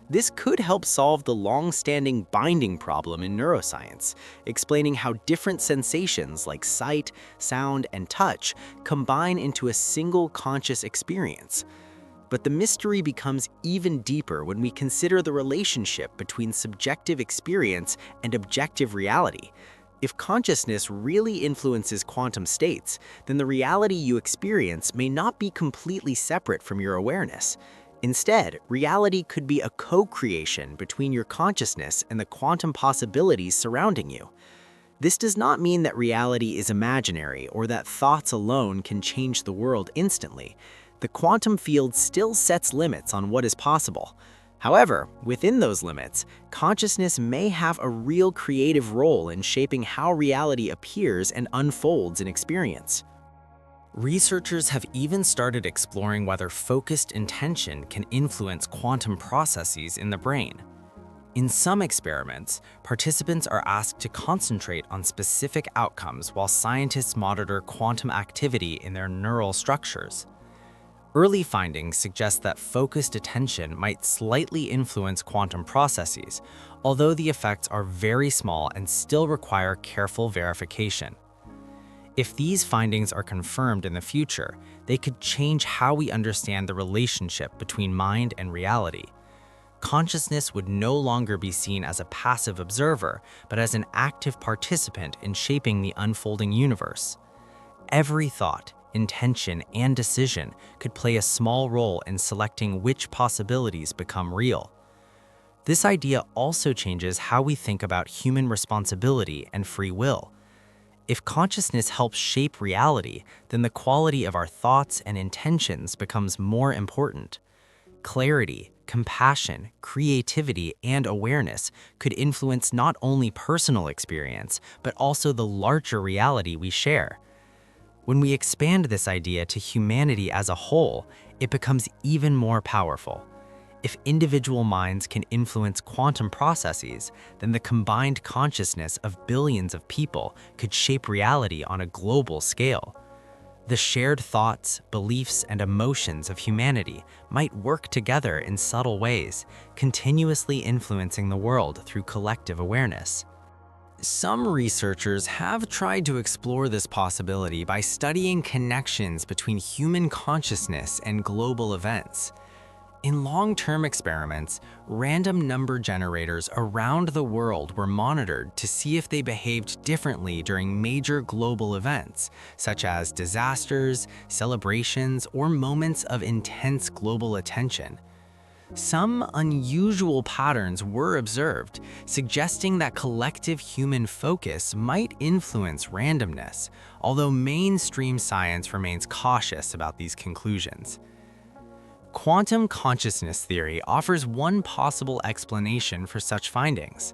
This could help solve the long-standing binding problem in neuroscience, explaining how different sensations like sight, sound, and touch combine into a single conscious experience. But the mystery becomes even deeper when we consider the relationship between subjective experience and objective reality. If consciousness really influences quantum states, then the reality you experience may not be completely separate from your awareness. Instead, reality could be a co-creation between your consciousness and the quantum possibilities surrounding you. This does not mean that reality is imaginary or that thoughts alone can change the world instantly. The quantum field still sets limits on what is possible. However, within those limits, consciousness may have a real creative role in shaping how reality appears and unfolds in experience. Researchers have even started exploring whether focused intention can influence quantum processes in the brain. In some experiments, participants are asked to concentrate on specific outcomes while scientists monitor quantum activity in their neural structures. Early findings suggest that focused attention might slightly influence quantum processes, although the effects are very small and still require careful verification. If these findings are confirmed in the future, they could change how we understand the relationship between mind and reality. Consciousness would no longer be seen as a passive observer, but as an active participant in shaping the unfolding universe. Every thought, intention, and decision could play a small role in selecting which possibilities become real. This idea also changes how we think about human responsibility and free will. If consciousness helps shape reality, then the quality of our thoughts and intentions becomes more important. Clarity, compassion, creativity, and awareness could influence not only personal experience, but also the larger reality we share. When we expand this idea to humanity as a whole, it becomes even more powerful. If individual minds can influence quantum processes, then the combined consciousness of billions of people could shape reality on a global scale. The shared thoughts, beliefs, and emotions of humanity might work together in subtle ways, continuously influencing the world through collective awareness. Some researchers have tried to explore this possibility by studying connections between human consciousness and global events. In long-term experiments, random number generators around the world were monitored to see if they behaved differently during major global events, such as disasters, celebrations, or moments of intense global attention. Some unusual patterns were observed, suggesting that collective human focus might influence randomness, although mainstream science remains cautious about these conclusions. Quantum consciousness theory offers one possible explanation for such findings.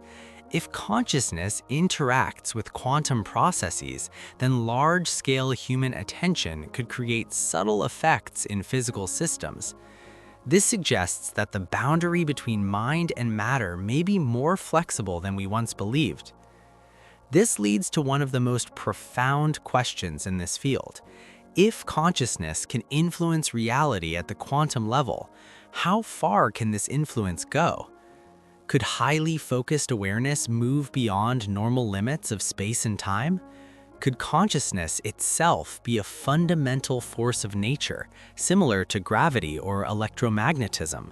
If consciousness interacts with quantum processes, then large-scale human attention could create subtle effects in physical systems. This suggests that the boundary between mind and matter may be more flexible than we once believed. This leads to one of the most profound questions in this field. If consciousness can influence reality at the quantum level, how far can this influence go? Could highly focused awareness move beyond normal limits of space and time? Could consciousness itself be a fundamental force of nature, similar to gravity or electromagnetism?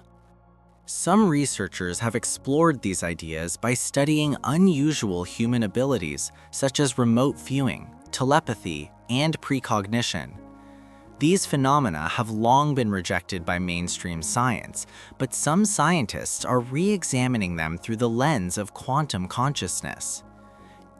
Some researchers have explored these ideas by studying unusual human abilities, such as remote viewing, telepathy, and precognition. These phenomena have long been rejected by mainstream science, but some scientists are re-examining them through the lens of quantum consciousness.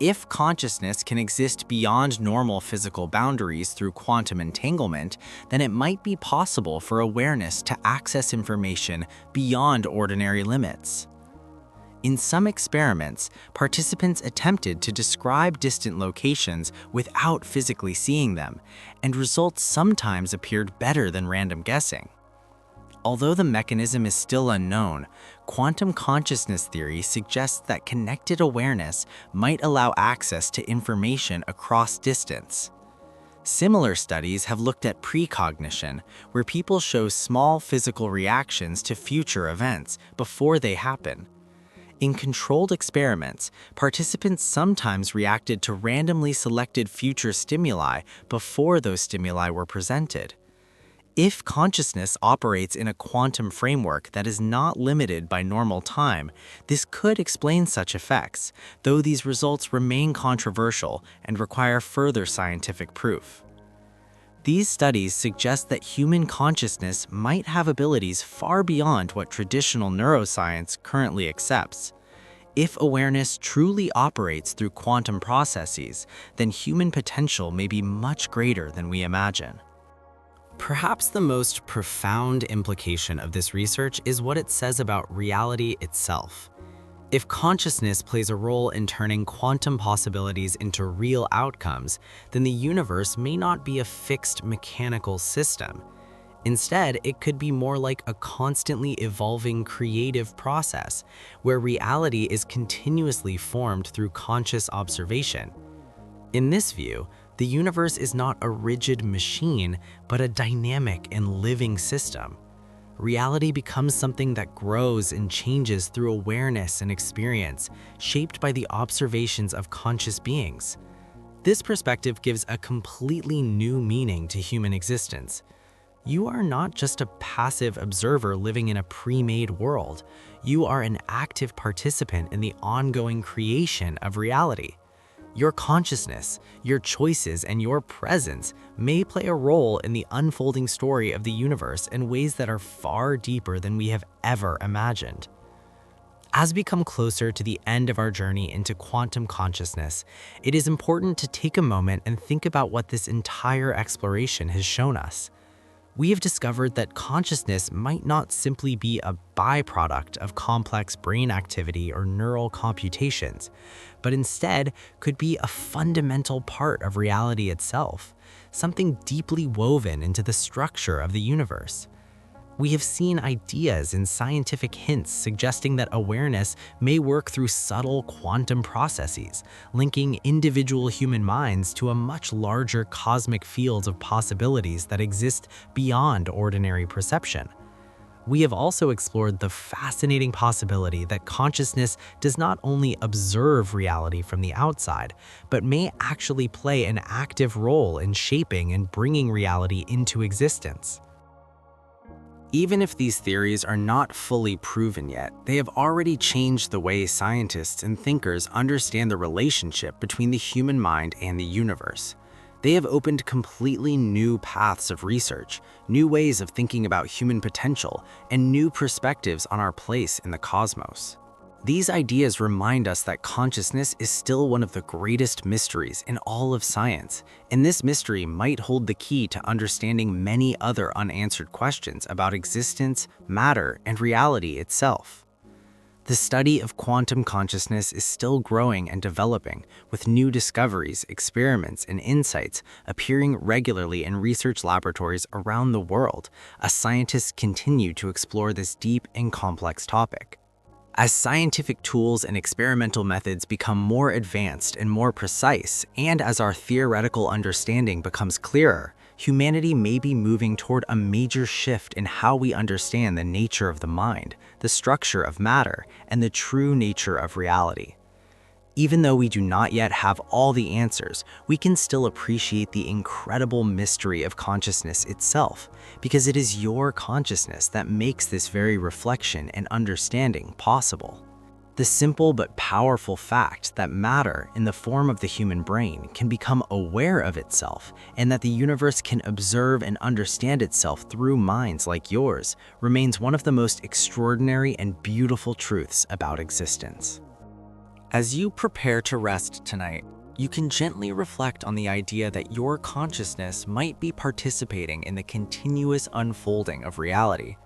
If consciousness can exist beyond normal physical boundaries through quantum entanglement, then it might be possible for awareness to access information beyond ordinary limits. In some experiments, participants attempted to describe distant locations without physically seeing them, and results sometimes appeared better than random guessing. Although the mechanism is still unknown, quantum consciousness theory suggests that connected awareness might allow access to information across distance. Similar studies have looked at precognition, where people show small physical reactions to future events before they happen. In controlled experiments, participants sometimes reacted to randomly selected future stimuli before those stimuli were presented. If consciousness operates in a quantum framework that is not limited by normal time, this could explain such effects, though these results remain controversial and require further scientific proof. These studies suggest that human consciousness might have abilities far beyond what traditional neuroscience currently accepts. If awareness truly operates through quantum processes, then human potential may be much greater than we imagine. Perhaps the most profound implication of this research is what it says about reality itself. If consciousness plays a role in turning quantum possibilities into real outcomes, then the universe may not be a fixed mechanical system. Instead, it could be more like a constantly evolving creative process, where reality is continuously formed through conscious observation. In this view, the universe is not a rigid machine, but a dynamic and living system. Reality becomes something that grows and changes through awareness and experience, shaped by the observations of conscious beings. This perspective gives a completely new meaning to human existence. You are not just a passive observer living in a pre-made world. You are an active participant in the ongoing creation of reality. Your consciousness, your choices, and your presence may play a role in the unfolding story of the universe in ways that are far deeper than we have ever imagined. As we come closer to the end of our journey into quantum consciousness, it is important to take a moment and think about what this entire exploration has shown us. We have discovered that consciousness might not simply be a byproduct of complex brain activity or neural computations, but instead could be a fundamental part of reality itself, something deeply woven into the structure of the universe. We have seen ideas and scientific hints suggesting that awareness may work through subtle quantum processes, linking individual human minds to a much larger cosmic field of possibilities that exist beyond ordinary perception. We have also explored the fascinating possibility that consciousness does not only observe reality from the outside, but may actually play an active role in shaping and bringing reality into existence. Even if these theories are not fully proven yet, they have already changed the way scientists and thinkers understand the relationship between the human mind and the universe. They have opened completely new paths of research, new ways of thinking about human potential, and new perspectives on our place in the cosmos. These ideas remind us that consciousness is still one of the greatest mysteries in all of science, and this mystery might hold the key to understanding many other unanswered questions about existence, matter, and reality itself. The study of quantum consciousness is still growing and developing, with new discoveries, experiments, and insights appearing regularly in research laboratories around the world as scientists continue to explore this deep and complex topic. As scientific tools and experimental methods become more advanced and more precise, and as our theoretical understanding becomes clearer, humanity may be moving toward a major shift in how we understand the nature of the mind, the structure of matter, and the true nature of reality. Even though we do not yet have all the answers, we can still appreciate the incredible mystery of consciousness itself, because it is your consciousness that makes this very reflection and understanding possible. The simple but powerful fact that matter, in the form of the human brain, can become aware of itself, and that the universe can observe and understand itself through minds like yours, remains one of the most extraordinary and beautiful truths about existence. As you prepare to rest tonight, you can gently reflect on the idea that your consciousness might be participating in the continuous unfolding of reality.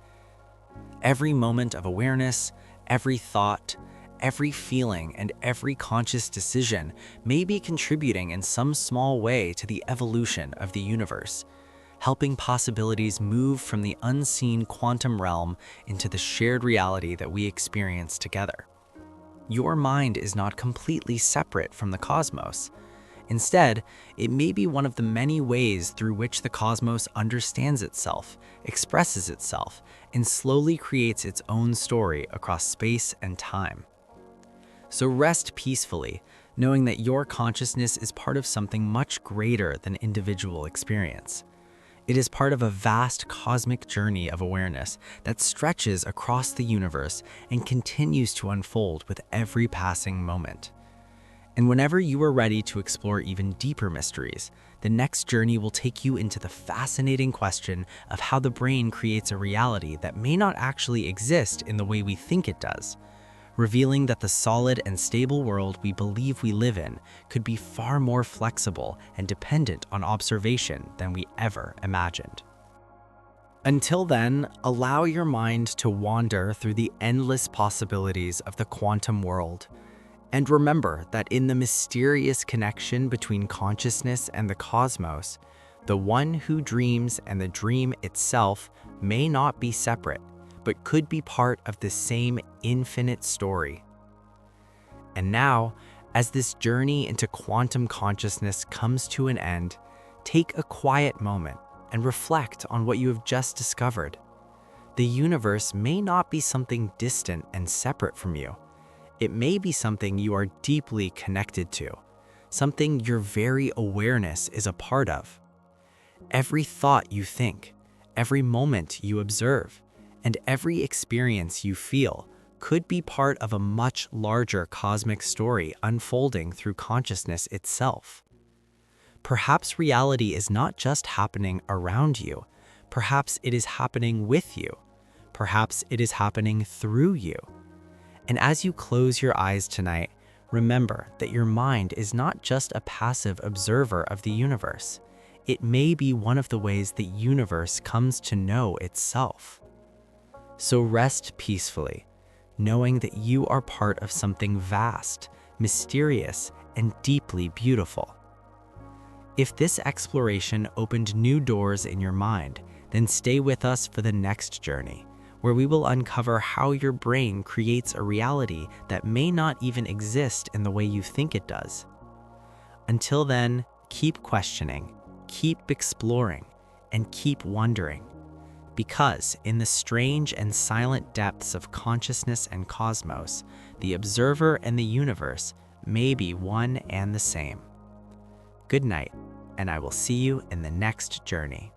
Every moment of awareness, every thought, every feeling, and every conscious decision may be contributing in some small way to the evolution of the universe, helping possibilities move from the unseen quantum realm into the shared reality that we experience together. Your mind is not completely separate from the cosmos. Instead, it may be one of the many ways through which the cosmos understands itself, expresses itself, and slowly creates its own story across space and time. So rest peacefully, knowing that your consciousness is part of something much greater than individual experience. It is part of a vast cosmic journey of awareness that stretches across the universe and continues to unfold with every passing moment. And whenever you are ready to explore even deeper mysteries, the next journey will take you into the fascinating question of how the brain creates a reality that may not actually exist in the way we think it does, revealing that the solid and stable world we believe we live in could be far more flexible and dependent on observation than we ever imagined. Until then, allow your mind to wander through the endless possibilities of the quantum world. And remember that in the mysterious connection between consciousness and the cosmos, the one who dreams and the dream itself may not be separate, but could be part of the same infinite story. And now, as this journey into quantum consciousness comes to an end, take a quiet moment and reflect on what you have just discovered. The universe may not be something distant and separate from you. It may be something you are deeply connected to, something your very awareness is a part of. Every thought you think, every moment you observe, and every experience you feel could be part of a much larger cosmic story unfolding through consciousness itself. Perhaps reality is not just happening around you. Perhaps it is happening with you. Perhaps it is happening through you. And as you close your eyes tonight, remember that your mind is not just a passive observer of the universe. It may be one of the ways the universe comes to know itself. So rest peacefully, knowing that you are part of something vast, mysterious, and deeply beautiful. If this exploration opened new doors in your mind, then stay with us for the next journey, where we will uncover how your brain creates a reality that may not even exist in the way you think it does. Until then, keep questioning, keep exploring, and keep wondering. Because in the strange and silent depths of consciousness and cosmos, the observer and the universe may be one and the same. Good night, and I will see you in the next journey.